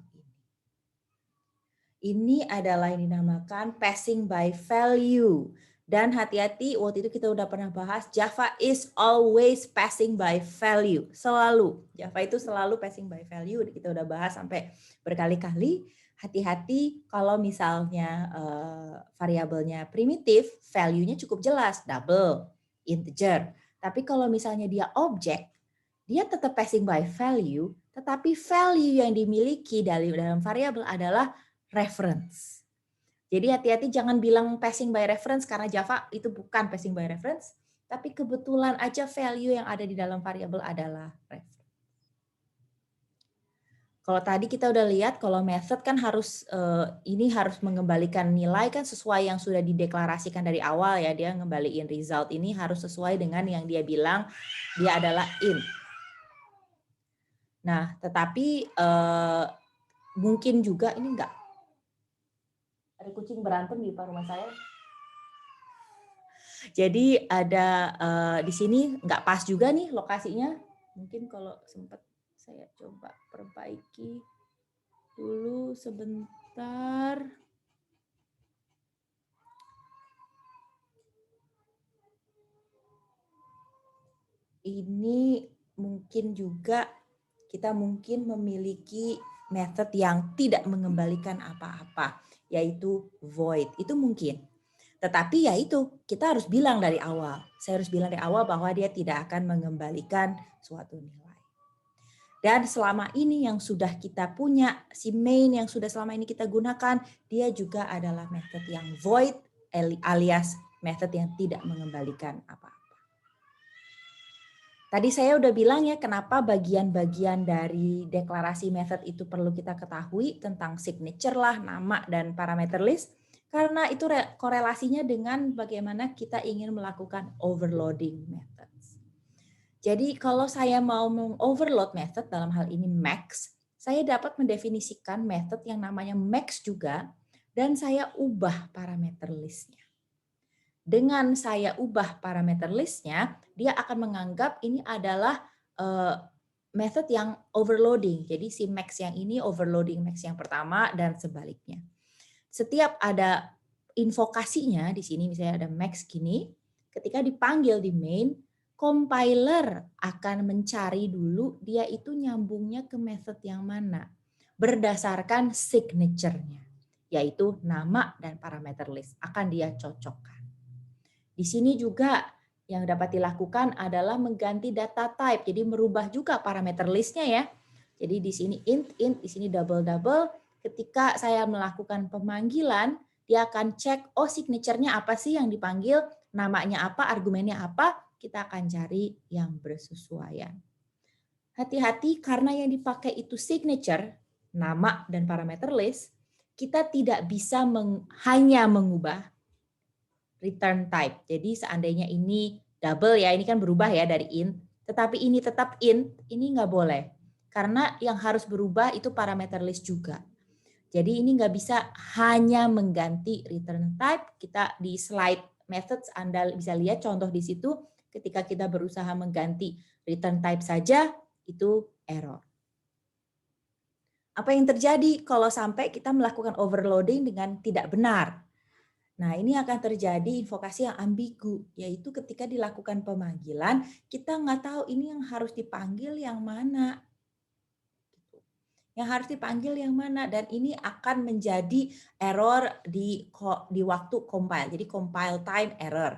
[SPEAKER 1] Ini adalah yang dinamakan passing by value. Dan hati-hati, waktu itu kita udah pernah bahas, Java is always passing by value. Selalu. Java itu selalu passing by value. Kita udah bahas sampai berkali-kali. Hati-hati kalau misalnya variabelnya primitif, value-nya cukup jelas, double, integer. Tapi kalau misalnya dia objek, dia tetap passing by value, tetapi value yang dimiliki dalam variabel adalah reference. Jadi hati-hati jangan bilang passing by reference karena Java itu bukan passing by reference, tapi kebetulan aja value yang ada di dalam variabel adalah reference. Kalau tadi kita udah lihat kalau method kan harus ini harus mengembalikan nilai kan sesuai yang sudah dideklarasikan dari awal ya, dia ngembaliin result ini harus sesuai dengan yang dia bilang dia adalah int. Nah, tetapi mungkin juga ini enggak ada kucing berantem di depan rumah saya. Jadi ada di sini nggak pas juga nih lokasinya. Mungkin kalau sempat saya coba perbaiki dulu sebentar. Ini mungkin juga kita mungkin memiliki method yang tidak mengembalikan apa-apa, yaitu void. Itu mungkin. Tetapi ya itu, kita harus bilang dari awal. Saya harus bilang dari awal bahwa dia tidak akan mengembalikan suatu nilai. Dan selama ini yang sudah kita punya, si main yang sudah selama ini kita gunakan, dia juga adalah method yang void alias method yang tidak mengembalikan apa-apa. Tadi saya udah bilang ya kenapa bagian-bagian dari deklarasi method itu perlu kita ketahui tentang signature lah, nama, dan parameter list. Karena itu korelasinya dengan bagaimana kita ingin melakukan overloading methods. Jadi kalau saya mau meng-overload method, dalam hal ini max, saya dapat mendefinisikan method yang namanya max juga, dan saya ubah parameter listnya. Dengan saya ubah parameter listnya, dia akan menganggap ini adalah method yang overloading. Jadi si max yang ini overloading max yang pertama dan sebaliknya. Setiap ada invokasinya di sini misalnya ada max gini, ketika dipanggil di main, compiler akan mencari dulu dia itu nyambungnya ke method yang mana berdasarkan signature-nya, yaitu nama dan parameter list akan dia cocokkan. Di sini juga yang dapat dilakukan adalah mengganti data type, jadi merubah juga parameter listnya ya. Jadi di sini int, di sini double. Ketika saya melakukan pemanggilan, dia akan cek, oh signature-nya apa sih yang dipanggil, namanya apa, argumennya apa, kita akan cari yang bersesuaian. Hati-hati karena yang dipakai itu signature, nama dan parameter list, kita tidak bisa hanya mengubah return type. Jadi seandainya ini double ya, ini kan berubah ya dari int, tetapi ini tetap int, ini nggak boleh. Karena yang harus berubah itu parameter list juga. Jadi ini nggak bisa hanya mengganti return type. Kita di slide methods Anda bisa lihat contoh di situ ketika kita berusaha mengganti return type saja itu error. Apa yang terjadi kalau sampai kita melakukan overloading dengan tidak benar? Nah, ini akan terjadi invokasi yang ambigu, yaitu ketika dilakukan pemanggilan, kita nggak tahu ini yang harus dipanggil yang mana. Yang harus dipanggil yang mana, dan ini akan menjadi error di waktu compile. Jadi compile time error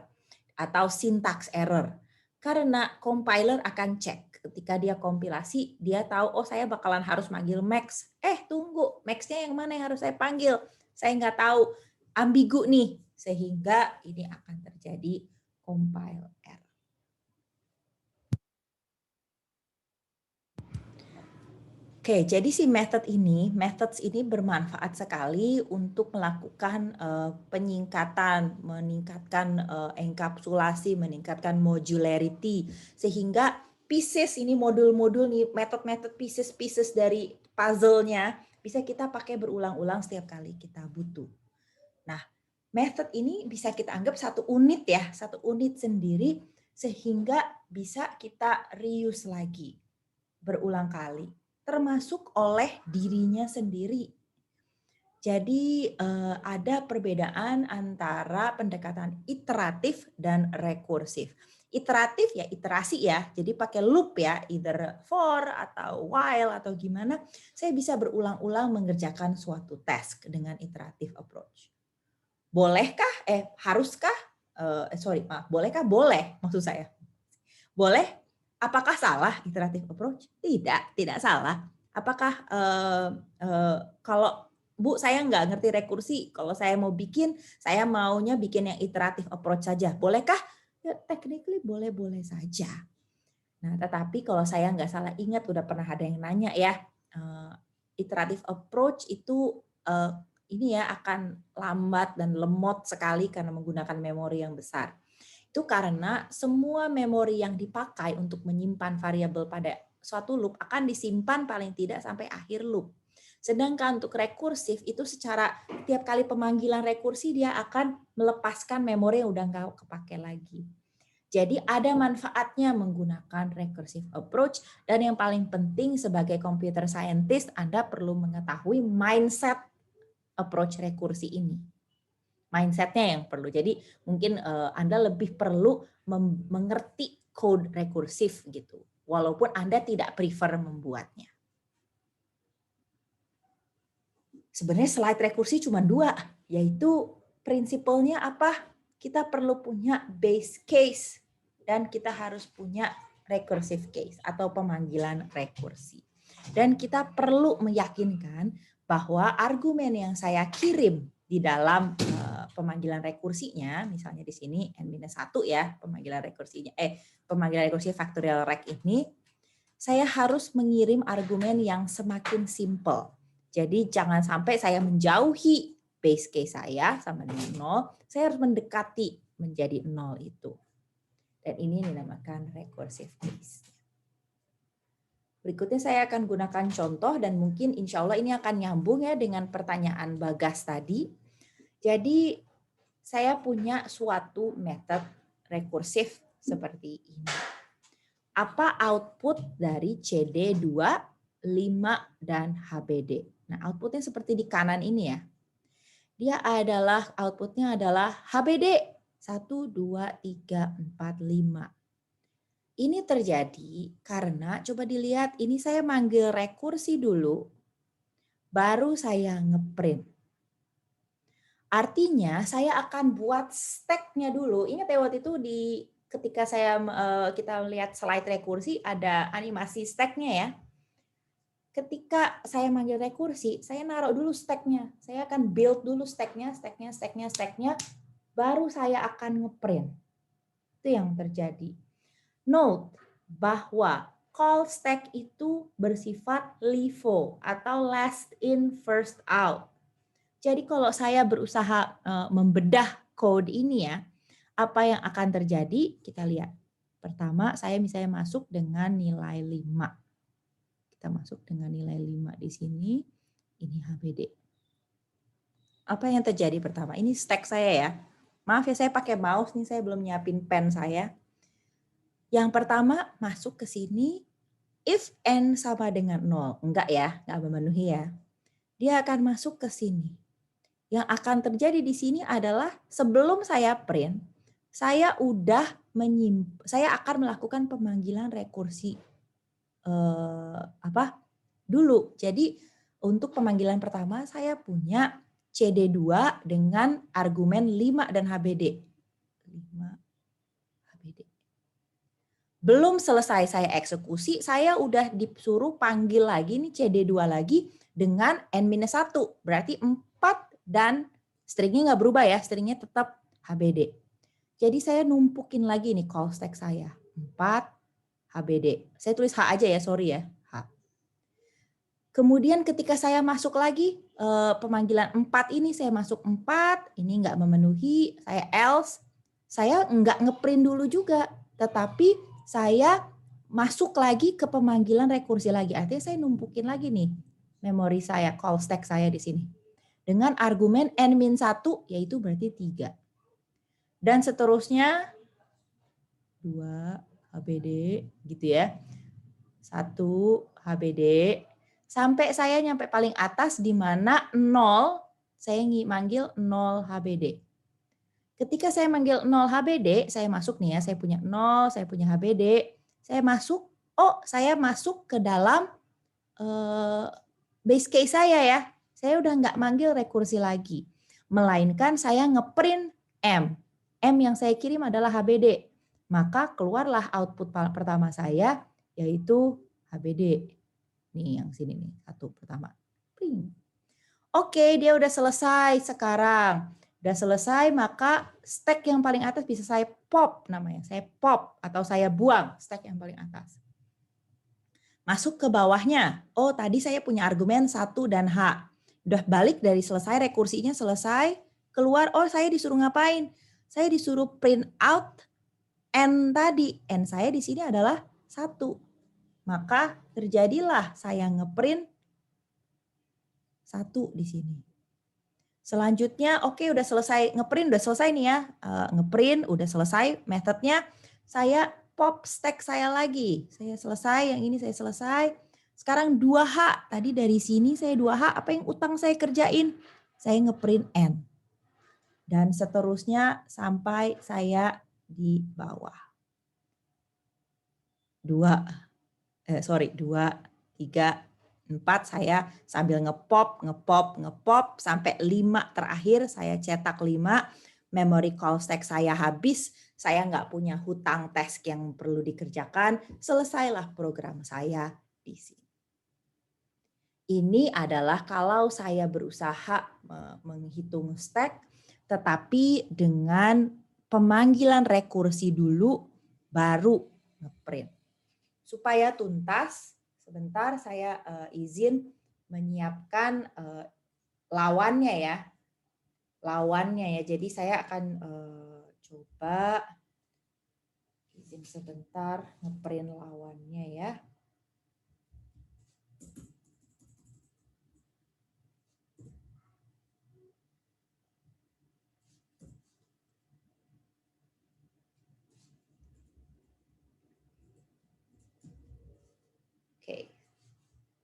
[SPEAKER 1] atau syntax error. Karena compiler akan cek ketika dia kompilasi, dia tahu oh saya bakalan harus manggil max. Tunggu, maxnya yang mana yang harus saya panggil? Saya nggak tahu, ambigu nih, sehingga ini akan terjadi compile error. Oke, jadi si methods ini bermanfaat sekali untuk melakukan penyingkatan, meningkatkan enkapsulasi, meningkatkan modularity, sehingga pieces ini modul-modul nih, metode pieces dari puzzle-nya bisa kita pakai berulang-ulang setiap kali kita butuh. Nah, method ini bisa kita anggap satu unit ya, satu unit sendiri, sehingga bisa kita reuse lagi berulang kali, termasuk oleh dirinya sendiri. Jadi ada perbedaan antara pendekatan iteratif dan rekursif. Iteratif ya iterasi ya, jadi pakai loop ya, either for atau while atau gimana, saya bisa berulang-ulang mengerjakan suatu task dengan iteratif approach. Bolehkah? Haruskah? Bolehkah? Boleh, maksud saya. Boleh. Apakah salah iteratif approach? Tidak salah. Apakah kalau Bu saya nggak ngerti rekursi, kalau saya mau bikin, saya maunya bikin yang iteratif approach saja. Bolehkah? Ya, technically boleh-boleh saja. Nah, tetapi kalau saya nggak salah ingat, udah pernah ada yang nanya ya, iteratif approach itu ini ya akan lambat dan lemot sekali karena menggunakan memori yang besar. Itu karena semua memori yang dipakai untuk menyimpan variabel pada suatu loop akan disimpan paling tidak sampai akhir loop. Sedangkan untuk rekursif itu secara tiap kali pemanggilan rekursi dia akan melepaskan memori yang udah nggak kepake lagi. Jadi ada manfaatnya menggunakan recursive approach, dan yang paling penting sebagai computer scientist Anda perlu mengetahui mindset approach rekursi ini. Mindsetnya yang perlu. Jadi mungkin Anda lebih perlu mengerti code rekursif gitu, walaupun Anda tidak prefer membuatnya. Sebenarnya slide rekursi cuma 2, yaitu prinsipalnya apa? Kita perlu punya base case dan kita harus punya recursive case atau pemanggilan rekursi. Dan kita perlu meyakinkan bahwa argumen yang saya kirim di dalam pemanggilan rekursinya, misalnya di sini n-1 ya, pemanggilan rekursinya pemanggilan rekursi factorial rec ini, saya harus mengirim argumen yang semakin simple. Jadi jangan sampai saya menjauhi base case saya sama dengan 0, saya harus mendekati menjadi 0 itu. Dan ini dinamakan recursive case. Berikutnya saya akan gunakan contoh dan mungkin insya Allah ini akan nyambung ya dengan pertanyaan Bagas tadi. Jadi saya punya suatu method rekursif seperti ini. Apa output dari CD2, 5, dan HBD? Nah, outputnya seperti di kanan ini ya. Dia adalah outputnya adalah HBD 1, 2, 3, 4, 5. Ini terjadi karena coba dilihat ini saya manggil rekursi dulu, baru saya ngeprint. Artinya saya akan buat stack-nya dulu. Ingat ya waktu itu ketika kita lihat slide rekursi ada animasi stack-nya ya. Ketika saya manggil rekursi, saya naruh dulu stack-nya. Saya akan build dulu stack-nya, baru saya akan ngeprint. Itu yang terjadi. Note bahwa call stack itu bersifat LIFO atau last in first out. Jadi kalau saya berusaha membedah code ini ya, apa yang akan terjadi? Kita lihat. Pertama, saya misalnya masuk dengan nilai 5. Kita masuk dengan nilai 5 di sini. Ini HBD. Apa yang terjadi pertama? Ini stack saya ya. Maaf ya, saya pakai mouse nih, saya belum nyiapin pen saya. Yang pertama masuk ke sini, if n sama dengan 0. Enggak ya, enggak memenuhi ya. Dia akan masuk ke sini. Yang akan terjadi di sini adalah sebelum saya print, saya akan melakukan pemanggilan rekursi dulu. Jadi untuk pemanggilan pertama saya punya CD2 dengan argumen 5 dan HBD. 5 HBD. Belum selesai saya eksekusi, saya udah disuruh panggil lagi nih CD2 lagi dengan N-1. Berarti 4 dan stringnya nggak berubah ya, stringnya tetap HBD. Jadi saya numpukin lagi nih call stack saya. 4 HBD. Saya tulis H aja ya, sorry ya. H. Kemudian ketika saya masuk lagi, pemanggilan 4 ini saya masuk 4, ini nggak memenuhi, saya else, saya nggak ngeprint dulu juga, tetapi saya masuk lagi ke pemanggilan rekursi lagi. Artinya saya numpukin lagi nih memori saya, call stack saya di sini. Dengan argumen N-1, yaitu berarti 3. Dan seterusnya 2 HBD gitu ya. 1 HBD sampai saya nyampe paling atas di mana 0, saya manggil 0 HBD. Ketika saya manggil 0 HBD, saya masuk nih ya, saya punya 0, saya punya HBD, saya masuk, saya masuk ke dalam base case saya ya. Saya udah nggak manggil rekursi lagi. Melainkan saya ngeprint M. M yang saya kirim adalah HBD. Maka keluarlah output pertama saya, yaitu HBD. Nih yang sini nih, satu pertama. Pring. Oke, dia udah selesai sekarang. Udah selesai, maka stack yang paling atas bisa saya pop namanya. Saya pop atau saya buang stack yang paling atas. Masuk ke bawahnya. Oh, tadi saya punya argumen 1 dan H. Udah balik dari selesai, rekursinya selesai, keluar, saya disuruh ngapain? Saya disuruh print out N tadi. N saya di sini adalah 1. Maka terjadilah saya ngeprint 1 di sini. Selanjutnya, oke, udah selesai ngeprint, udah selesai nih ya. Ngeprint, udah selesai metodenya. Saya pop stack saya lagi. Saya selesai, yang ini saya selesai. Sekarang 2H. Tadi dari sini saya 2H, apa yang utang saya kerjain? Saya ngeprint N. Dan seterusnya sampai saya di bawah. 2, 3, 4 saya sambil ngepop sampai 5 terakhir saya cetak 5. Memory call stack saya habis, saya nggak punya hutang task yang perlu dikerjakan, selesailah program saya di sini. Ini adalah kalau saya berusaha menghitung stack, tetapi dengan pemanggilan rekursi dulu, baru ngeprint. Supaya tuntas, sebentar saya izin menyiapkan lawannya ya. Jadi saya akan coba izin sebentar ngeprint lawannya ya. Oke.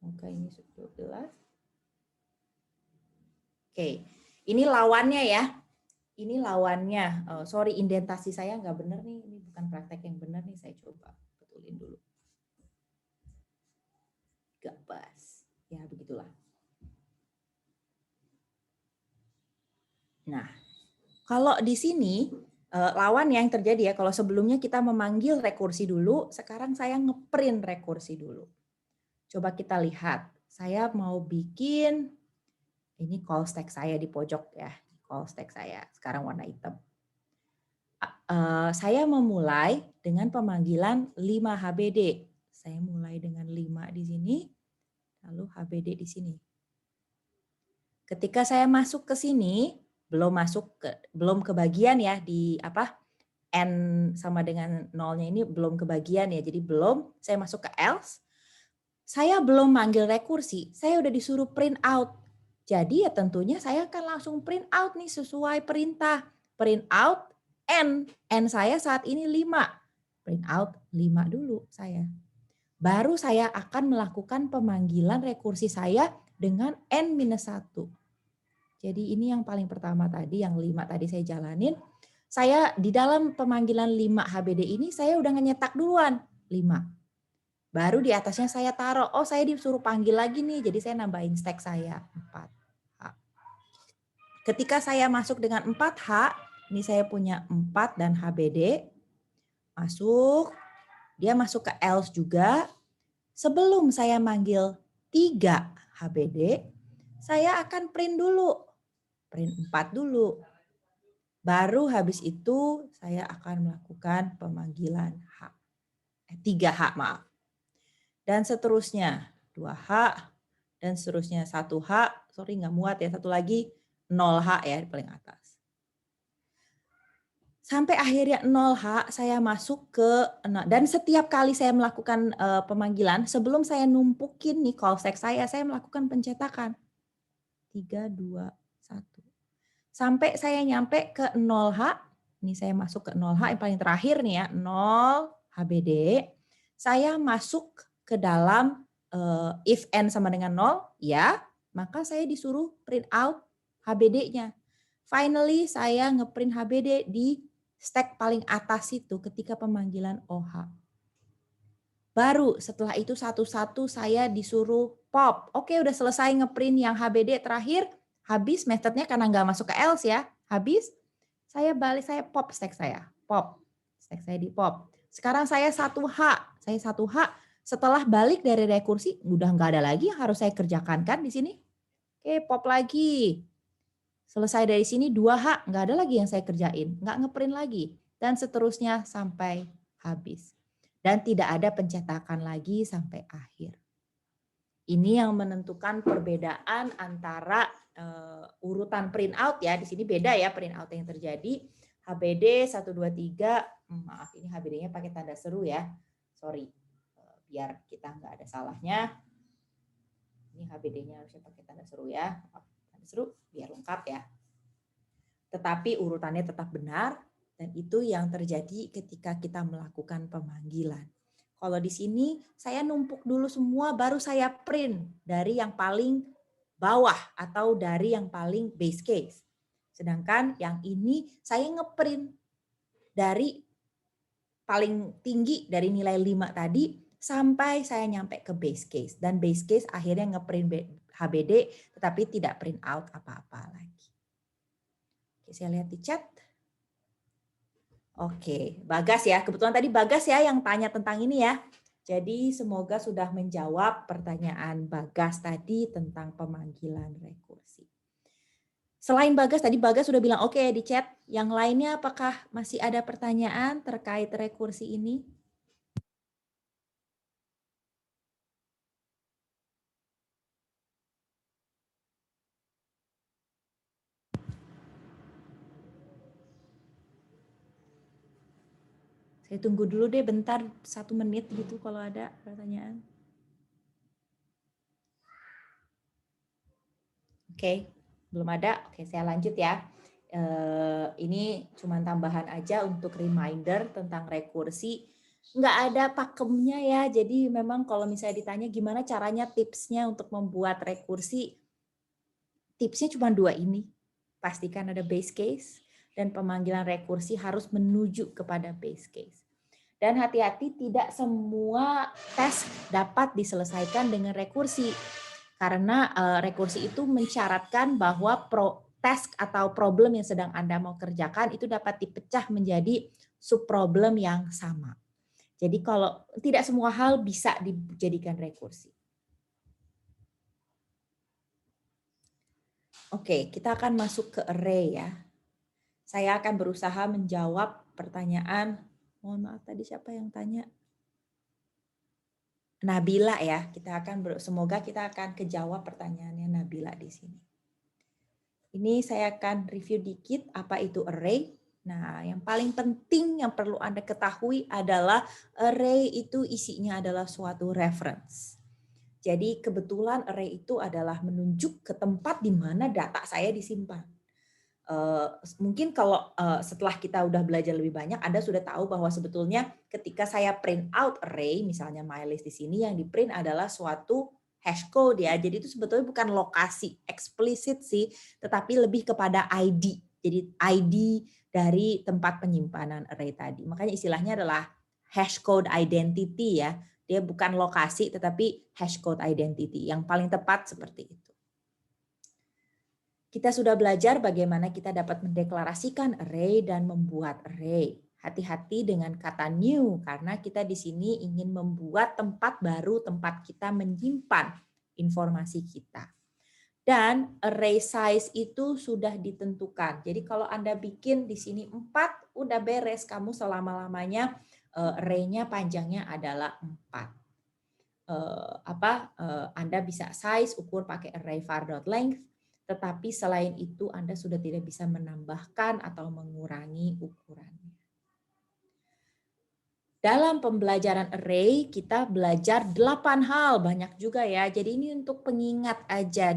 [SPEAKER 1] Semoga ini sudah jelas. Oke, ini lawannya ya. Ini lawannya. Sorry, indentasi saya nggak benar nih. Ini bukan praktek yang benar nih. Saya coba betulin dulu. Gak pas. Ya, begitulah. Nah, kalau di sini lawan yang terjadi ya. Kalau sebelumnya kita memanggil rekursi dulu, sekarang saya ngeprint rekursi dulu. Coba kita lihat. Saya mau bikin ini call stack saya di pojok ya. Call stack saya sekarang warna hitam. Saya memulai dengan pemanggilan 5 HBD. Saya mulai dengan 5 di sini, lalu HBD di sini. Ketika saya masuk ke sini, belum kebagian ya di N sama dengan 0-nya ini belum kebagian ya. Jadi belum, saya masuk ke else. Saya belum manggil rekursi, saya udah disuruh print out. Jadi ya tentunya saya akan langsung print out nih sesuai perintah. Print out N. N saya saat ini 5. Print out 5 dulu saya. Baru saya akan melakukan pemanggilan rekursi saya dengan N-1. Jadi ini yang paling pertama tadi, yang 5 tadi saya jalanin. Saya di dalam pemanggilan 5 HBD ini saya udah nyetak duluan 5. Baru di atasnya saya taruh, oh saya disuruh panggil lagi nih, jadi saya nambahin stack saya 4H. Ketika saya masuk dengan 4H, ini saya punya 4 dan HBD, masuk, dia masuk ke else juga. Sebelum saya manggil 3 HBD, saya akan print dulu. Print 4 dulu. Baru habis itu saya akan melakukan pemanggilan 3H, maaf. Dan seterusnya 2H, dan seterusnya 1H, sorry nggak muat ya, satu lagi 0H ya di paling atas. Sampai akhirnya 0H saya masuk ke, dan setiap kali saya melakukan pemanggilan, sebelum saya numpukin nih call stack saya melakukan pencetakan. 3, 2, 1. Sampai saya nyampe ke 0H, ini saya masuk ke 0H yang paling terakhir nih ya, 0 HBD, saya masuk ke dalam if n sama dengan 0, ya, maka saya disuruh print out HBD-nya. Finally saya ngeprint HBD di stack paling atas itu ketika pemanggilan OH. Baru setelah itu satu-satu saya disuruh pop. Oke, udah selesai ngeprint yang HBD terakhir, habis metodenya karena nggak masuk ke else ya, habis saya balik, saya pop stack saya, pop. Stack saya di pop. Sekarang saya 1H, setelah balik dari rekursi, udah nggak ada lagi yang harus saya kerjakan kan di sini. Oke, pop lagi. Selesai dari sini 2H, nggak ada lagi yang saya kerjain, nggak ngeprint lagi. Dan seterusnya sampai habis. Dan tidak ada pencetakan lagi sampai akhir. Ini yang menentukan perbedaan antara urutan printout ya. Di sini beda ya printout yang terjadi. HBD 1, 2, 3, maaf ini HBD-nya pakai tanda seru ya. Sorry, biar kita nggak ada salahnya. Ini HBD-nya harusnya pakai tanda seru ya. Seru biar lengkap ya. Tetapi urutannya tetap benar dan itu yang terjadi ketika kita melakukan pemanggilan. Kalau di sini saya numpuk dulu semua baru saya print dari yang paling bawah atau dari yang paling base case. Sedangkan yang ini saya ngeprint dari paling tinggi dari nilai 5 tadi sampai saya nyampe ke base case. Dan base case akhirnya ngeprint HBD tetapi tidak print out apa-apa lagi. Oke, saya lihat di chat. Oke, Bagas ya. Kebetulan tadi Bagas ya yang tanya tentang ini ya. Jadi semoga sudah menjawab pertanyaan Bagas tadi tentang pemanggilan rekursi. Selain Bagas, tadi Bagas sudah bilang oke di chat. Yang lainnya apakah masih ada pertanyaan terkait rekursi ini? Saya tunggu dulu deh bentar, 1 menit gitu kalau ada pertanyaan. Oke, belum ada. Oke, saya lanjut ya. Ini cuma tambahan aja untuk reminder tentang rekursi. Nggak ada pakemnya ya, jadi memang kalau misalnya ditanya gimana caranya tipsnya untuk membuat rekursi, tipsnya cuma 2 ini. Pastikan ada base case, dan pemanggilan rekursi harus menuju kepada base case. Dan hati-hati tidak semua task dapat diselesaikan dengan rekursi. Karena rekursi itu mensyaratkan bahwa task atau problem yang sedang Anda mau kerjakan itu dapat dipecah menjadi subproblem yang sama. Jadi kalau tidak semua hal bisa dijadikan rekursi. Oke, kita akan masuk ke array ya. Saya akan berusaha menjawab pertanyaan. Mohon maaf tadi siapa yang tanya? Nabila ya. Semoga kita akan kejawab pertanyaannya Nabila di sini. Ini saya akan review dikit apa itu array. Nah, yang paling penting yang perlu Anda ketahui adalah array itu isinya adalah suatu reference. Jadi kebetulan array itu adalah menunjuk ke tempat di mana data saya disimpan. Mungkin kalau setelah kita udah belajar lebih banyak, Anda sudah tahu bahwa sebetulnya ketika saya print out array, misalnya mylist di sini, yang di print adalah suatu hashcode ya. Jadi itu sebetulnya bukan lokasi eksplisit sih, tetapi lebih kepada ID. Jadi ID dari tempat penyimpanan array tadi. Makanya istilahnya adalah hashcode identity ya. Dia bukan lokasi tetapi hashcode identity. Yang paling tepat seperti itu. Kita sudah belajar bagaimana kita dapat mendeklarasikan array dan membuat array. Hati-hati dengan kata new karena kita di sini ingin membuat tempat baru tempat kita menyimpan informasi kita. Dan array size itu sudah ditentukan. Jadi kalau Anda bikin di sini 4, udah beres kamu selama-lamanya array-nya panjangnya adalah 4. Anda bisa size ukur pakai array var.length. Tetapi selain itu Anda sudah tidak bisa menambahkan atau mengurangi ukurannya. Dalam pembelajaran array kita belajar 8 hal, banyak juga ya. Jadi ini untuk pengingat aja,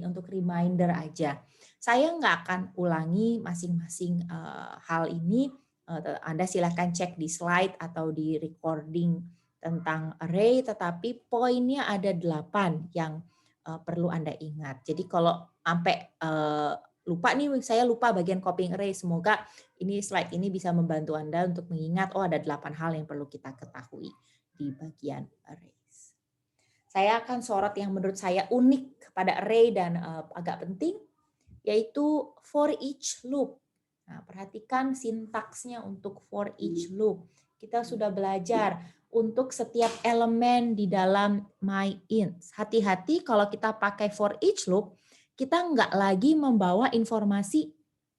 [SPEAKER 1] untuk reminder aja. Saya nggak akan ulangi masing-masing hal ini. Anda silakan cek di slide atau di recording tentang array, tetapi poinnya ada 8 yang perlu Anda ingat. Jadi kalau sampai lupa nih, saya lupa bagian copying array, semoga ini slide ini bisa membantu Anda untuk mengingat, ada 8 hal yang perlu kita ketahui di bagian arrays. Saya akan sorot yang menurut saya unik pada array dan agak penting, yaitu for each loop. Nah, perhatikan sintaksnya untuk for each loop. Kita sudah belajar untuk setiap elemen di dalam myInt. Hati-hati kalau kita pakai for each loop, kita nggak lagi membawa informasi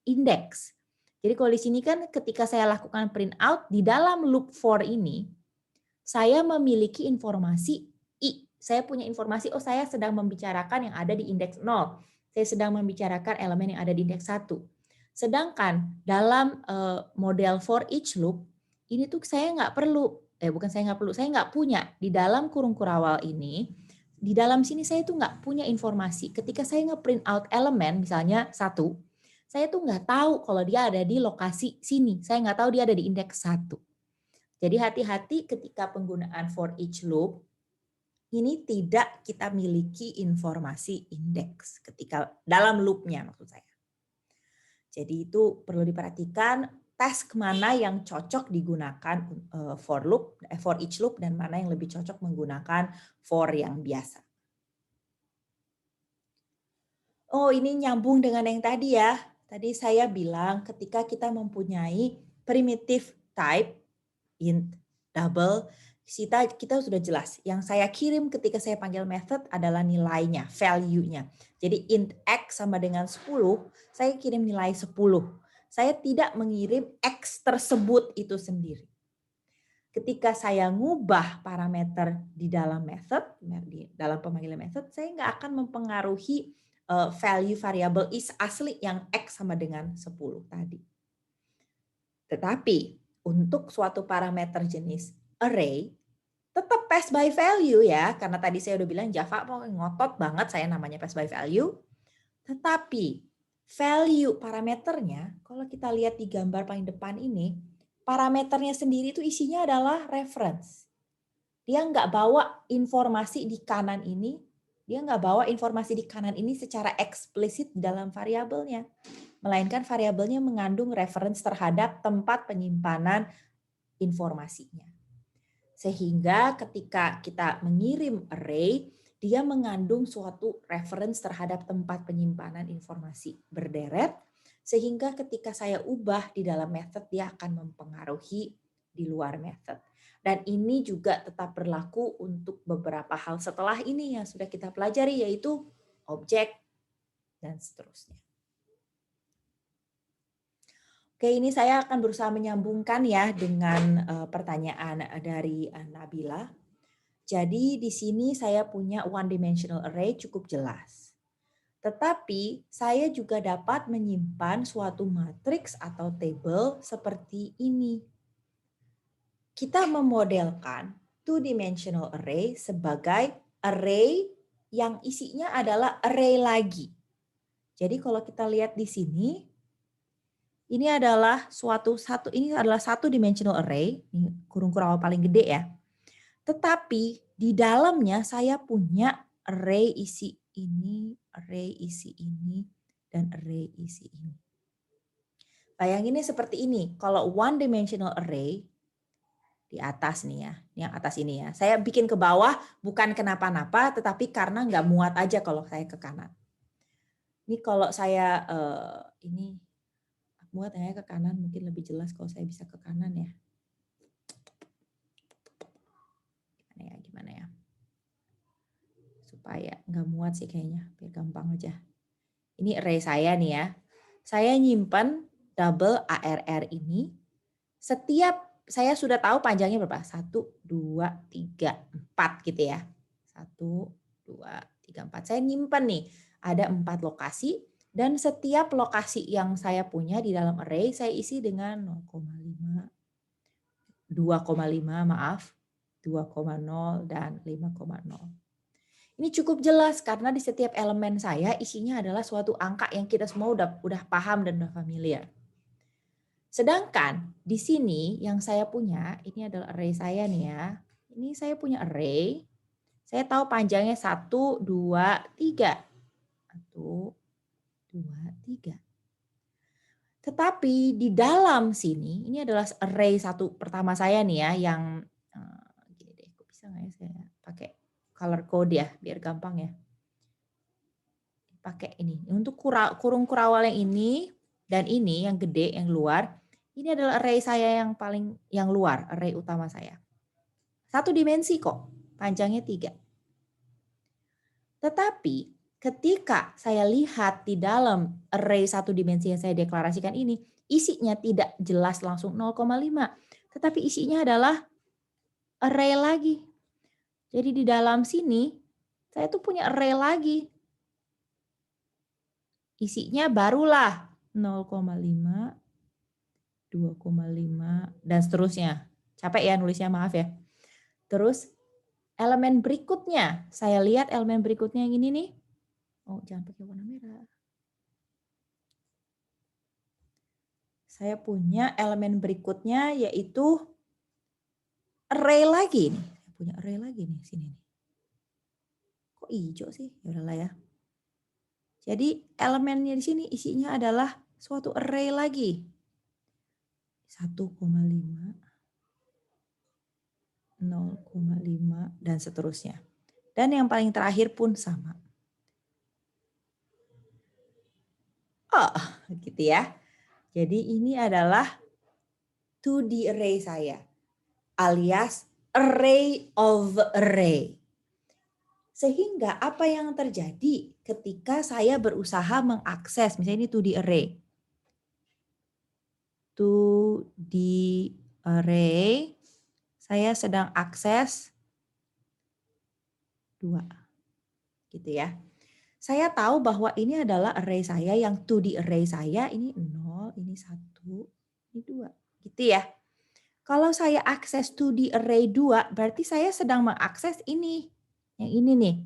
[SPEAKER 1] indeks. Jadi kalau di sini kan ketika saya lakukan print out, di dalam loop for ini, saya memiliki informasi I. Saya punya informasi, saya sedang membicarakan yang ada di indeks 0. Saya sedang membicarakan elemen yang ada di indeks 1. Sedangkan dalam model for each loop, ini tuh saya nggak perlu, saya nggak punya di dalam kurung kurawal ini, di dalam sini saya tuh nggak punya informasi. Ketika saya nge-print out elemen, misalnya 1, saya tuh nggak tahu kalau dia ada di lokasi sini. Saya nggak tahu dia ada di indeks 1. Jadi hati-hati ketika penggunaan for each loop, ini tidak kita miliki informasi indeks ketika dalam loopnya maksud saya. Jadi itu perlu diperhatikan task mana yang cocok digunakan for each loop dan mana yang lebih cocok menggunakan for yang biasa. Oh, ini nyambung dengan yang tadi ya. Tadi saya bilang ketika kita mempunyai primitive type int, double, kita sudah jelas. Yang saya kirim ketika saya panggil method adalah nilainya, value-nya. Jadi int x sama dengan 10, saya kirim nilai 10. Saya tidak mengirim x tersebut itu sendiri. Ketika saya ngubah parameter di dalam method, di dalam pemanggilan method, saya nggak akan mempengaruhi value variable is asli yang x sama dengan 10 tadi. Tetapi untuk suatu parameter jenis array, tetap pass by value ya, karena tadi saya udah bilang Java mau ngotot banget saya namanya pass by value. Tetapi value parameternya, kalau kita lihat di gambar paling depan ini, parameternya sendiri itu isinya adalah reference. Dia nggak bawa informasi di kanan ini, secara eksplisit dalam variabelnya. Melainkan variabelnya mengandung reference terhadap tempat penyimpanan informasinya. Sehingga ketika kita mengirim array, dia mengandung suatu reference terhadap tempat penyimpanan informasi berderet, sehingga ketika saya ubah di dalam method, dia akan mempengaruhi di luar method. Dan ini juga tetap berlaku untuk beberapa hal setelah ini yang sudah kita pelajari, yaitu objek dan seterusnya. Oke, ini saya akan berusaha menyambungkan ya dengan pertanyaan dari Nabila. Jadi di sini saya punya one dimensional array cukup jelas. Tetapi saya juga dapat menyimpan suatu matriks atau table seperti ini. Kita memodelkan two dimensional array sebagai array yang isinya adalah array lagi. Jadi kalau kita lihat di sini, ini adalah satu dimensional array, ini kurung kurawal paling gede ya. Tetapi Di dalamnya saya punya array isi ini, dan array isi ini. Bayanginnya seperti ini. Kalau one dimensional array, di atas nih ya, yang atas ini ya. Saya bikin ke bawah bukan kenapa-napa, tetapi karena nggak muat aja kalau saya ke kanan. Ini kalau saya ini muat ya ke kanan, mungkin lebih jelas kalau saya bisa ke kanan ya. Gimana ya? Supaya nggak muat sih kayaknya, biar gampang aja. Ini array saya nih ya. Saya nyimpan double ARR ini. Setiap saya sudah tahu panjangnya berapa? 1, 2, 3, 4 gitu ya. 1, 2, 3, 4. Saya nyimpan nih. Ada 4 lokasi. Dan setiap lokasi yang saya punya di dalam array, saya isi dengan 0,5, 2,5 maaf, 2,0, dan 5,0. Ini cukup jelas karena di setiap elemen saya isinya adalah suatu angka yang kita semua udah paham dan udah familiar. Sedangkan di sini yang saya punya, ini adalah array saya nih ya. Ini saya punya array. Saya tahu panjangnya 1, 2, 3. 1, 2, 3. Tetapi di dalam sini, ini adalah array satu pertama saya nih ya, yang gini deh, kok bisa nggak ya saya pakai color code ya, biar gampang ya. Pakai ini. Untuk kurung kurawal yang ini, dan ini yang gede, yang luar, ini adalah array saya yang luar, array utama saya. 1 dimensi kok, panjangnya 3. Tetapi ketika saya lihat di dalam array 1 dimensi yang saya deklarasikan ini, isinya tidak jelas langsung 0,5. Tetapi isinya adalah array lagi. Jadi di dalam sini, saya tuh punya array lagi. Isinya barulah 0,5, 2,5, dan seterusnya. Capek ya nulisnya, maaf ya. Terus elemen berikutnya, saya lihat elemen berikutnya yang ini nih. Oh, jangan pakai warna merah. Saya punya elemen berikutnya yaitu array lagi nih. Saya punya array lagi nih sini nih. Kok hijau sih? Ya udahlah ya. Jadi elemennya di sini isinya adalah suatu array lagi. 1,5, 0,5, dan seterusnya. Dan yang paling terakhir pun sama. Oh, gitu ya. Jadi ini adalah 2D array saya, alias array of array. Sehingga apa yang terjadi ketika saya berusaha mengakses, misalnya ini 2D array. 2D array, saya sedang akses 2. Gitu ya. Saya tahu bahwa ini adalah array saya, yang 2D array saya, ini 0, ini 1, ini 2. Gitu ya. Kalau saya akses 2D array 2, berarti saya sedang mengakses ini. Yang ini nih.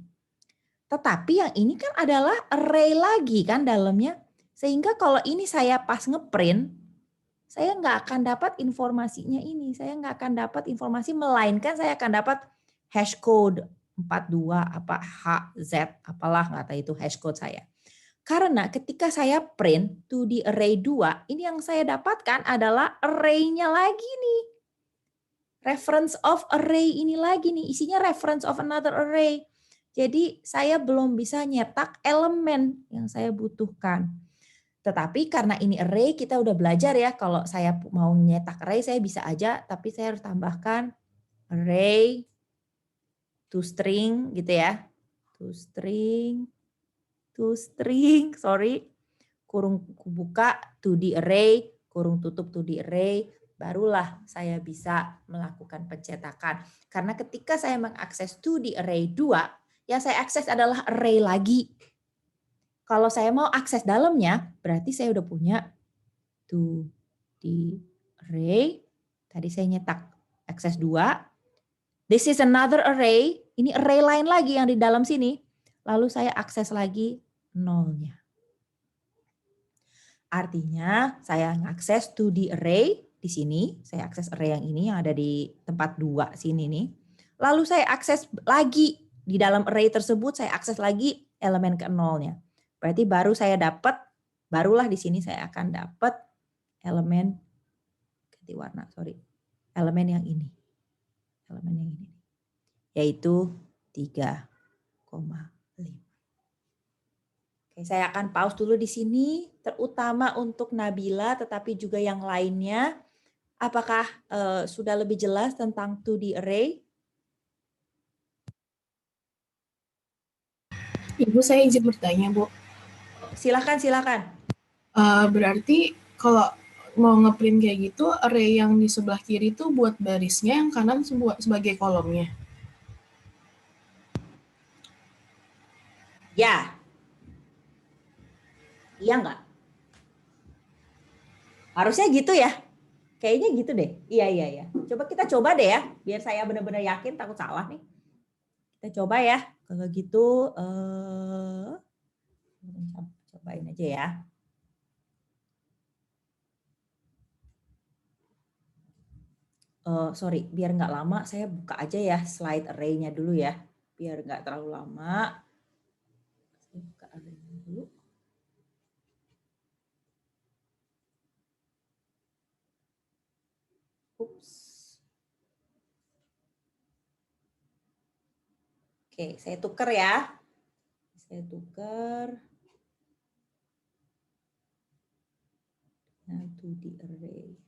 [SPEAKER 1] Tetapi yang ini kan adalah array lagi kan dalamnya. Sehingga kalau ini saya pas ngeprint, saya nggak akan dapat informasinya ini. Saya nggak akan dapat informasi, melainkan saya akan dapat hash code 42, apa HZ, apalah nggak tahu itu hash code saya. Karena ketika saya print 2D array 2, ini yang saya dapatkan adalah array-nya lagi nih. Reference of array ini lagi nih, isinya reference of another array. Jadi saya belum bisa nyetak elemen yang saya butuhkan. Tetapi karena ini array, kita udah belajar ya, kalau saya mau nyetak array saya bisa aja, tapi saya harus tambahkan array to string gitu ya. To string, sorry. Kurung buka 2D array, kurung tutup 2D array, barulah saya bisa melakukan pencetakan. Karena ketika saya mengakses 2D array 2, yang saya akses adalah array lagi. Kalau saya mau akses dalamnya, berarti saya udah punya 2D array. Tadi saya nyetak akses 2. This is another array. Ini array lain lagi yang di dalam sini. Lalu saya akses lagi 0-nya. Artinya saya mengakses 2D array di sini. Saya akses array yang ini yang ada di tempat 2 sini nih. Lalu saya akses lagi di dalam array tersebut, saya akses lagi elemen ke-0-nya. Berarti baru saya dapat, barulah di sini saya akan dapat elemen, ganti warna, sorry, elemen yang ini. Elemen yang ini. Yaitu 3,5. Oke, saya akan pause dulu di sini, terutama untuk Nabila, tetapi juga yang lainnya. Apakah sudah lebih jelas tentang 2D array?
[SPEAKER 3] Ibu, saya izin bertanya, Bu.
[SPEAKER 1] Silakan, silakan.
[SPEAKER 3] Berarti kalau mau ngeprint kayak gitu, array yang di sebelah kiri itu buat barisnya, yang kanan sebagai kolomnya.
[SPEAKER 1] Ya. Iya nggak? Harusnya gitu ya. Kayaknya gitu deh. Iya, iya, iya. Kita coba deh ya, biar saya benar-benar yakin, takut salah nih. Kita coba ya. Kalau gitu, cobain aja ya. Sorry, biar nggak lama, saya buka aja ya slide array-nya dulu ya. Biar nggak terlalu lama. Saya buka array-nya dulu. Ups. Oke, saya tuker ya. Saya tuker. Nah, 2D array.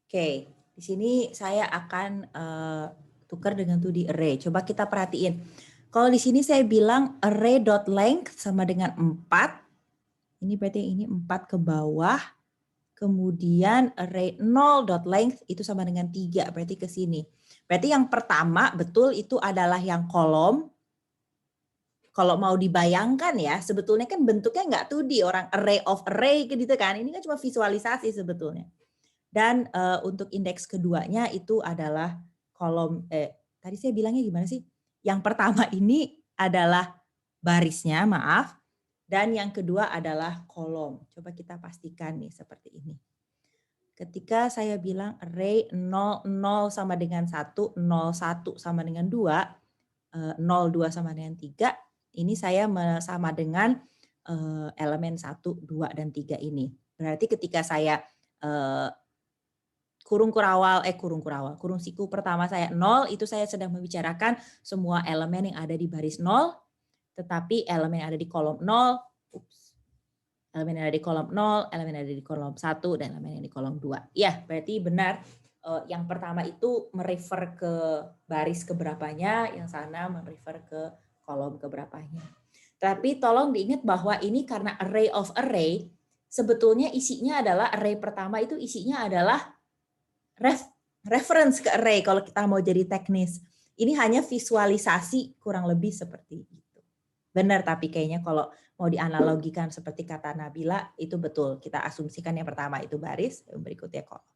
[SPEAKER 1] Oke, di sini saya akan tukar dengan 2D array. Coba kita perhatiin. Kalau di sini saya bilang array.length sama dengan 4. Ini berarti ini 4 ke bawah. Kemudian array 0.length itu sama dengan 3, berarti ke sini. Berarti yang pertama betul itu adalah yang kolom. Kalau mau dibayangkan ya, sebetulnya kan bentuknya nggak 2D, orang array of array gitu kan. Ini kan cuma visualisasi sebetulnya. Dan untuk indeks keduanya itu adalah kolom, tadi saya bilangnya gimana sih? Yang pertama ini adalah barisnya, maaf. Dan yang kedua adalah kolom. Coba kita pastikan nih seperti ini. Ketika saya bilang array 0, 0 sama dengan 1, 0, 1 sama dengan 2, 0, 2 sama dengan 3, ini saya sama dengan elemen 1, 2, dan 3 ini. Berarti ketika saya kurung siku pertama saya 0, itu saya sedang membicarakan semua elemen yang ada di baris 0, tetapi elemen yang ada di kolom 0, elemen yang ada di kolom 0, elemen yang ada di kolom 1, dan elemen yang ada di kolom 2. Ya, berarti benar. Yang pertama itu merefer ke baris keberapanya, yang sana merefer ke kolom keberapanya. Tapi tolong diingat bahwa ini karena array of array, sebetulnya isinya adalah array pertama itu isinya adalah reference ke array kalau kita mau jadi teknis. Ini hanya visualisasi kurang lebih seperti itu. Benar, tapi kayaknya kalau mau dianalogikan seperti kata Nabila, itu betul. Kita asumsikan yang pertama itu baris, yang berikutnya kolom.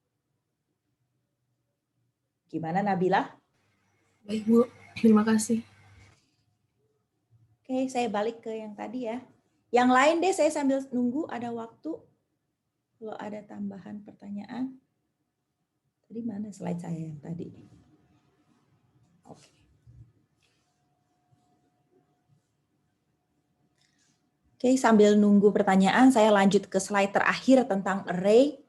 [SPEAKER 1] Gimana Nabila?
[SPEAKER 3] Baik, Bu. Terima kasih.
[SPEAKER 1] Oke, saya balik ke yang tadi ya. Yang lain deh, saya sambil nunggu ada waktu. Kalau ada tambahan pertanyaan. Tadi mana slide saya yang tadi? Oke. Oke, sambil nunggu pertanyaan, saya lanjut ke slide terakhir tentang array.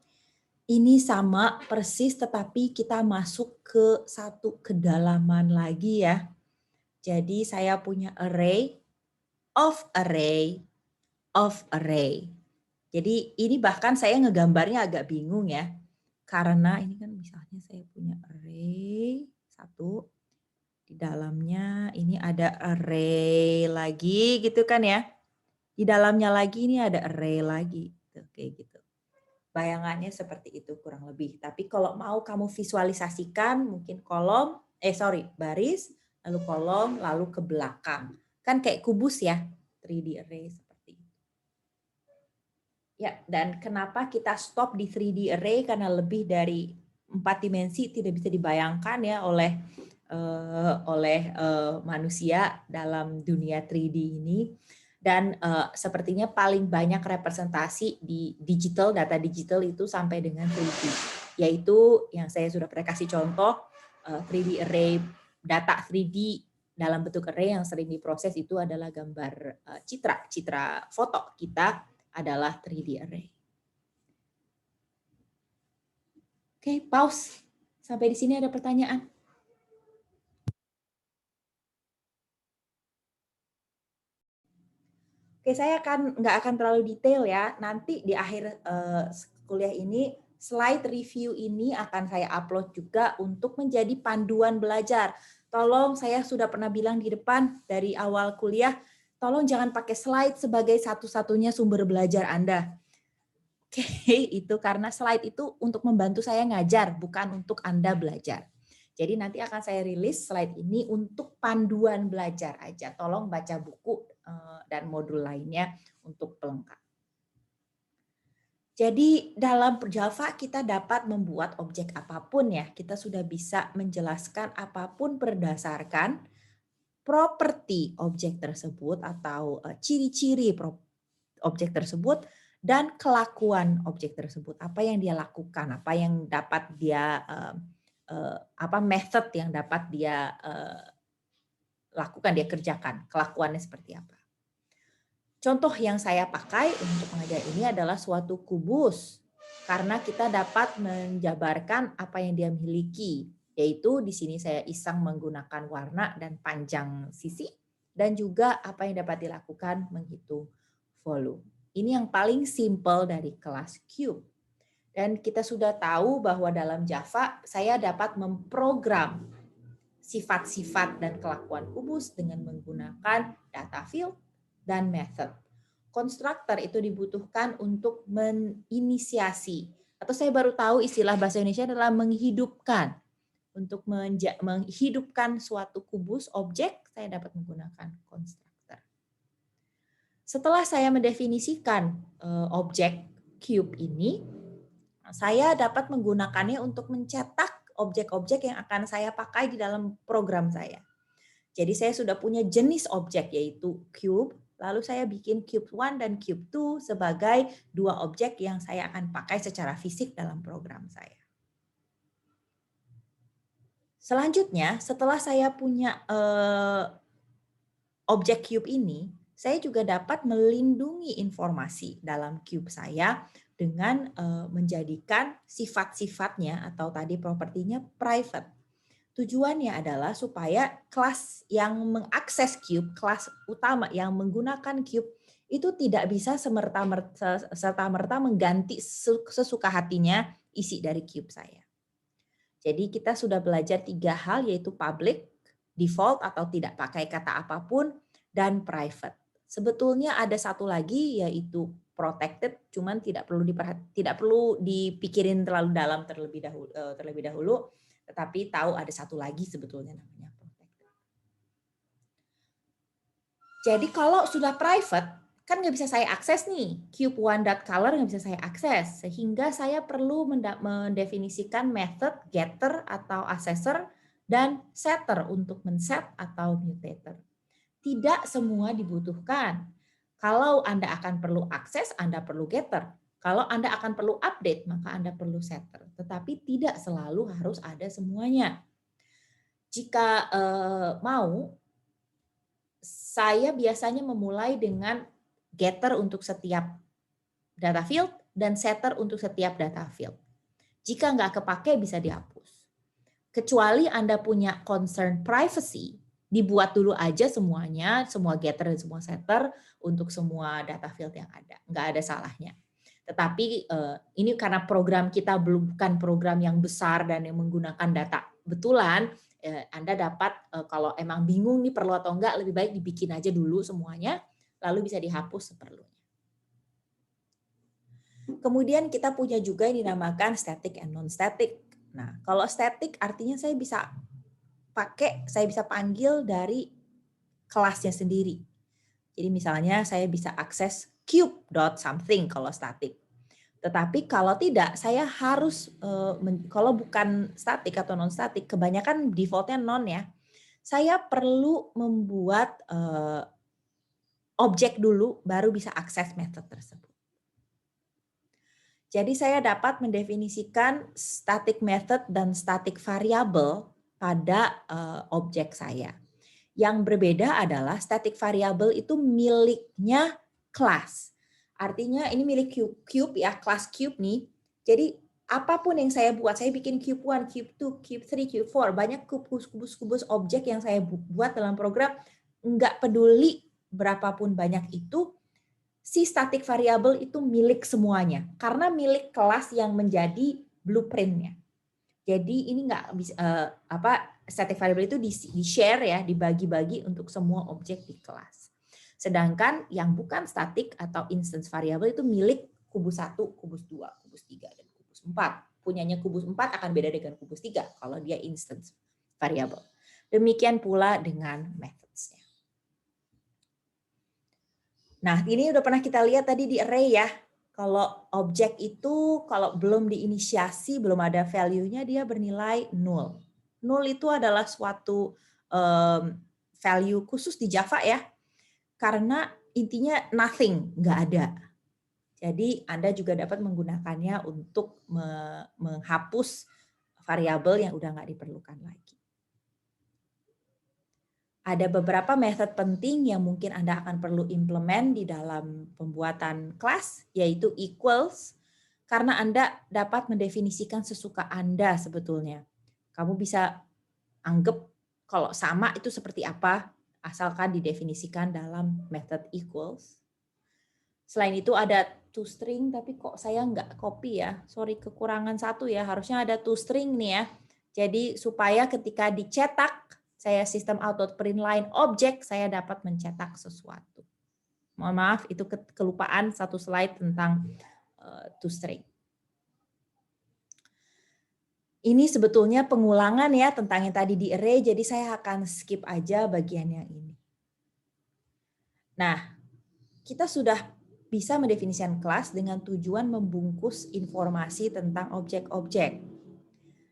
[SPEAKER 1] Ini sama persis, tetapi kita masuk ke satu kedalaman lagi ya. Jadi saya punya array of array of array. Jadi ini bahkan saya ngegambarnya agak bingung ya. Karena ini kan misalnya saya punya array satu, di dalamnya ini ada array lagi gitu kan ya. Di dalamnya lagi ini ada array lagi. Kayak gitu. Bayangannya seperti itu kurang lebih. Tapi kalau mau kamu visualisasikan mungkin baris, lalu kolom, lalu ke belakang. Kan kayak kubus ya, 3D array seperti itu. Ya, dan kenapa kita stop di 3D array? Karena lebih dari 4 dimensi tidak bisa dibayangkan ya oleh manusia dalam dunia 3D ini. Dan sepertinya paling banyak representasi di digital, data digital itu sampai dengan 3D. yaitu yang saya sudah pernah kasih contoh 3D array, data 3D dalam bentuk array yang sering diproses itu adalah gambar citra foto kita adalah 3D array. Oke, pause. Sampai di sini ada pertanyaan? Oke, saya nggak akan terlalu detail ya. Nanti di akhir kuliah ini, slide review ini akan saya upload juga untuk menjadi panduan belajar. Tolong, saya sudah pernah bilang di depan dari awal kuliah, tolong jangan pakai slide sebagai satu-satunya sumber belajar Anda. Oke, itu karena slide itu untuk membantu saya ngajar, bukan untuk Anda belajar. Jadi nanti akan saya rilis slide ini untuk panduan belajar aja. Tolong baca buku dan modul lainnya untuk pelengkap. Jadi dalam Java kita dapat membuat objek apapun ya. Kita sudah bisa menjelaskan apapun berdasarkan properti objek tersebut atau ciri-ciri objek tersebut dan kelakuan objek tersebut. Apa yang dia lakukan, apa yang dapat dia method yang dapat dia lakukan, dia kerjakan, kelakuannya seperti apa. Contoh yang saya pakai untuk mengajar ini adalah suatu kubus, karena kita dapat menjabarkan apa yang dia miliki, yaitu di sini saya iseng menggunakan warna dan panjang sisi, dan juga apa yang dapat dilakukan menghitung volume. Ini yang paling simple dari kelas cube. Dan kita sudah tahu bahwa dalam Java saya dapat memprogram sifat-sifat dan kelakuan kubus dengan menggunakan data field dan method. Konstruktor itu dibutuhkan untuk menginisiasi, atau saya baru tahu istilah bahasa Indonesia adalah menghidupkan. Untuk menghidupkan suatu kubus objek, saya dapat menggunakan konstruktor. Setelah saya mendefinisikan objek cube ini, saya dapat menggunakannya untuk mencetak objek-objek yang akan saya pakai di dalam program saya. Jadi saya sudah punya jenis objek yaitu cube, lalu saya bikin cube 1 dan cube 2 sebagai dua objek yang saya akan pakai secara fisik dalam program saya. Selanjutnya, setelah saya punya objek cube ini, saya juga dapat melindungi informasi dalam cube saya dengan menjadikan sifat-sifatnya atau tadi propertinya private. Tujuannya adalah supaya kelas yang mengakses cube, kelas utama yang menggunakan cube, itu tidak bisa serta-merta mengganti sesuka hatinya isi dari cube saya. Jadi kita sudah belajar 3 hal, yaitu public, default atau tidak pakai kata apapun, dan private. Sebetulnya ada satu lagi yaitu protected, cuman tidak perlu dipikirin terlalu dalam terlebih dahulu, tetapi tahu ada satu lagi sebetulnya namanya protected. Jadi kalau sudah private kan nggak bisa saya akses nih, cube1.color nggak bisa saya akses, sehingga saya perlu mendefinisikan method getter atau assessor dan setter untuk men-set atau mutator. Tidak semua dibutuhkan. Kalau Anda akan perlu akses, Anda perlu getter. Kalau Anda akan perlu update, maka Anda perlu setter. Tetapi tidak selalu harus ada semuanya. Jika mau, saya biasanya memulai dengan getter untuk setiap data field dan setter untuk setiap data field. Jika nggak kepake, bisa dihapus. Kecuali Anda punya concern privacy, dibuat dulu aja semuanya, semua getter dan semua setter untuk semua data field yang ada. Nggak ada salahnya. Tetapi ini karena program kita bukan program yang besar dan yang menggunakan data betulan, Anda dapat kalau emang bingung nih perlu atau enggak, lebih baik dibikin aja dulu semuanya, lalu bisa dihapus seperlunya. Kemudian kita punya juga yang dinamakan static and non-static. Nah, kalau static artinya saya bisa panggil dari kelasnya sendiri. Jadi misalnya saya bisa akses cube.something kalau static. Tetapi kalau tidak, saya harus, kalau bukan static atau non-static, kebanyakan defaultnya non ya, saya perlu membuat objek dulu, baru bisa akses method tersebut. Jadi saya dapat mendefinisikan static method dan static variable pada objek saya. Yang berbeda adalah static variable itu miliknya kelas. Artinya ini milik cube ya, kelas cube nih. Jadi apapun yang saya buat, saya bikin cube 1, cube 2, cube 3, cube 4, banyak kubus-kubus objek yang saya buat dalam program, nggak peduli berapapun banyak itu, si static variable itu milik semuanya. Karena milik kelas yang menjadi blueprint-nya. Jadi ini nggak bisa static variable itu di-share ya, dibagi-bagi untuk semua objek di kelas. Sedangkan yang bukan static atau instance variable itu milik kubus 1, kubus 2, kubus 3 dan kubus 4. Punyanya kubus 4 akan beda dengan kubus 3 kalau dia instance variable. Demikian pula dengan methods-nya. Nah, ini udah pernah kita lihat tadi di array ya. Kalau objek itu kalau belum diinisiasi, belum ada value-nya, dia bernilai 0. 0 itu adalah suatu value khusus di Java ya. Karena intinya nothing, nggak ada. Jadi Anda juga dapat menggunakannya untuk menghapus variabel yang udah nggak diperlukan lagi. Ada beberapa method penting yang mungkin Anda akan perlu implement di dalam pembuatan kelas, yaitu equals, karena Anda dapat mendefinisikan sesuka Anda sebetulnya. Kamu bisa anggap kalau sama itu seperti apa, asalkan didefinisikan dalam method equals. Selain itu ada toString, tapi kok saya nggak copy ya. Sorry, kekurangan satu ya. Harusnya ada toString nih ya. Jadi supaya ketika dicetak, saya sistem auto print line objek, saya dapat mencetak sesuatu. Mohon maaf, itu kelupaan satu slide tentang toString. Ini sebetulnya pengulangan ya tentang yang tadi di array, jadi saya akan skip aja bagian yang ini. Nah, kita sudah bisa mendefinisikan kelas dengan tujuan membungkus informasi tentang objek-objek.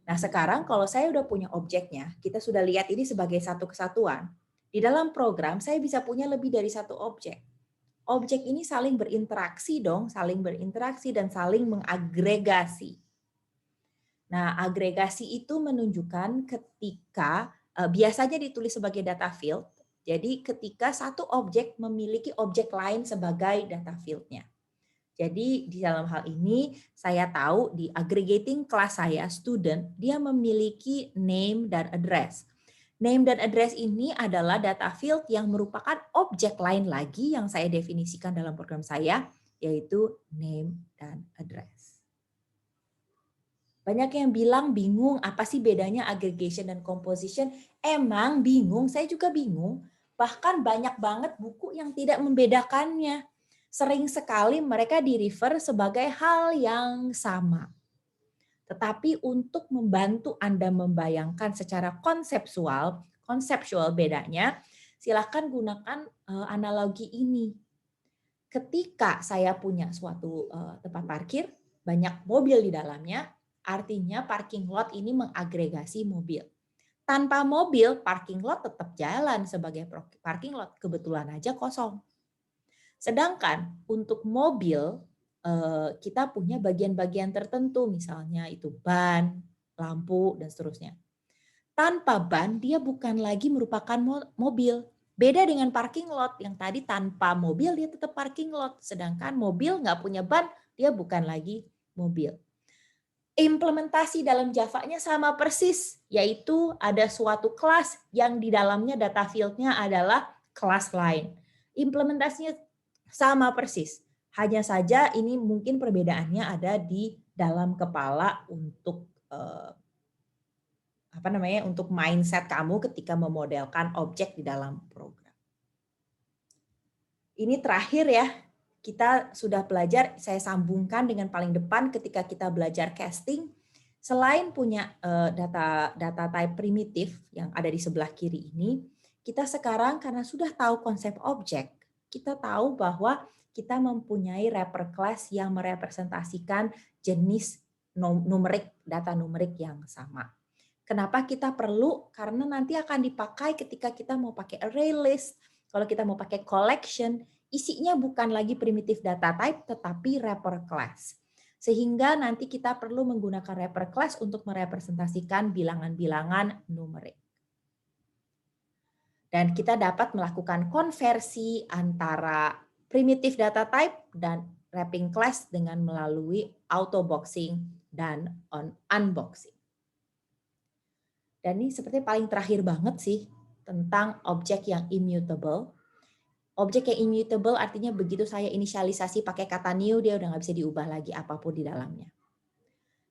[SPEAKER 1] Nah, sekarang kalau saya udah punya objeknya, kita sudah lihat ini sebagai satu kesatuan. Di dalam program, saya bisa punya lebih dari satu objek. Objek ini saling berinteraksi dong, saling berinteraksi dan saling mengagregasi. Nah, agregasi itu menunjukkan ketika, biasanya ditulis sebagai data field, jadi ketika satu objek memiliki objek lain sebagai data field-nya. Jadi di dalam hal ini saya tahu di aggregating kelas saya student dia memiliki name dan address. Name dan address ini adalah data field yang merupakan objek lain lagi yang saya definisikan dalam program saya, yaitu name dan address. Banyak yang bilang bingung apa sih bedanya aggregation dan composition. Emang bingung, saya juga bingung. Bahkan banyak banget buku yang tidak membedakannya. Sering sekali mereka di-refer sebagai hal yang sama. Tetapi untuk membantu Anda membayangkan secara konseptual bedanya, silakan gunakan analogi ini. Ketika saya punya suatu tempat parkir, banyak mobil di dalamnya, artinya parking lot ini mengagregasi mobil. Tanpa mobil, parking lot tetap jalan sebagai parking lot, kebetulan aja kosong. Sedangkan untuk mobil, kita punya bagian-bagian tertentu, misalnya itu ban, lampu, dan seterusnya. Tanpa ban, dia bukan lagi merupakan mobil. Beda dengan parking lot, yang tadi tanpa mobil dia tetap parking lot. Sedangkan mobil nggak punya ban, dia bukan lagi mobil. Implementasi dalam Java-nya sama persis, yaitu ada suatu kelas yang di dalamnya data field-nya adalah kelas lain. Implementasinya sama persis. Hanya saja ini mungkin perbedaannya ada di dalam kepala untuk untuk mindset kamu ketika memodelkan objek di dalam program. Ini terakhir ya. Kita sudah belajar, saya sambungkan dengan paling depan ketika kita belajar casting. Selain punya data type primitif yang ada di sebelah kiri ini, kita sekarang karena sudah tahu konsep objek, kita tahu bahwa kita mempunyai wrapper class yang merepresentasikan jenis numerik, data numerik yang sama. Kenapa kita perlu? Karena nanti akan dipakai ketika kita mau pakai array list, kalau kita mau pakai collection, isinya bukan lagi primitive data type, tetapi wrapper class. Sehingga nanti kita perlu menggunakan wrapper class untuk merepresentasikan bilangan-bilangan numerik. Dan kita dapat melakukan konversi antara primitive data type dan wrapping class dengan melalui auto boxing dan unboxing. Dan ini sepertinya paling terakhir banget sih tentang objek yang immutable. Objek yang immutable artinya begitu saya inisialisasi pakai kata new, dia udah nggak bisa diubah lagi apapun di dalamnya.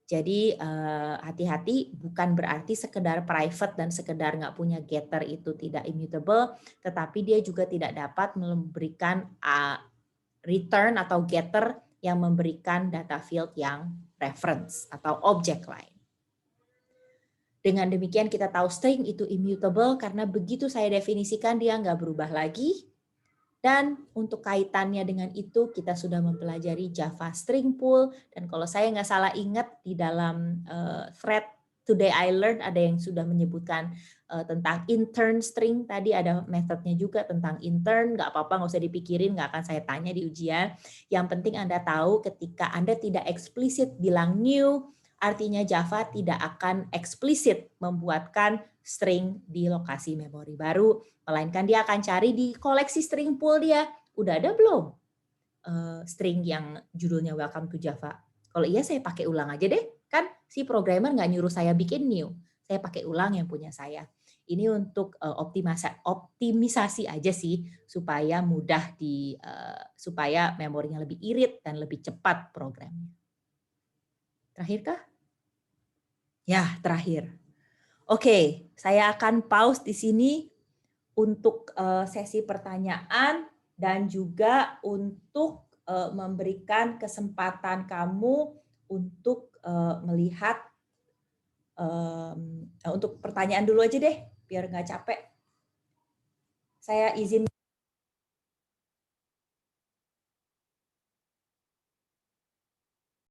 [SPEAKER 1] Jadi hati-hati, bukan berarti sekedar private dan sekedar nggak punya getter itu tidak immutable, tetapi dia juga tidak dapat memberikan return atau getter yang memberikan data field yang reference atau objek lain. Dengan demikian kita tahu string itu immutable karena begitu saya definisikan dia nggak berubah lagi. Dan untuk kaitannya dengan itu kita sudah mempelajari Java String Pool, dan kalau saya nggak salah ingat di dalam thread Today I Learned ada yang sudah menyebutkan tentang intern string, tadi ada metodenya juga tentang intern, nggak apa-apa, nggak usah dipikirin, nggak akan saya tanya di ujian. Yang penting Anda tahu ketika Anda tidak eksplisit bilang new, artinya Java tidak akan eksplisit membuatkan string di lokasi memori baru, melainkan dia akan cari di koleksi string pool dia. Udah ada belum string yang judulnya Welcome to Java? Kalau iya saya pakai ulang aja deh. Kan si programmer nggak nyuruh saya bikin new. Saya pakai ulang yang punya saya. Ini untuk optimisasi aja sih supaya mudah supaya memorinya lebih irit dan lebih cepat programnya. Terakhir kah? Ya, terakhir. Oke, saya akan pause di sini untuk sesi pertanyaan dan juga untuk memberikan kesempatan kamu untuk melihat untuk pertanyaan dulu aja deh, biar nggak capek. Saya izin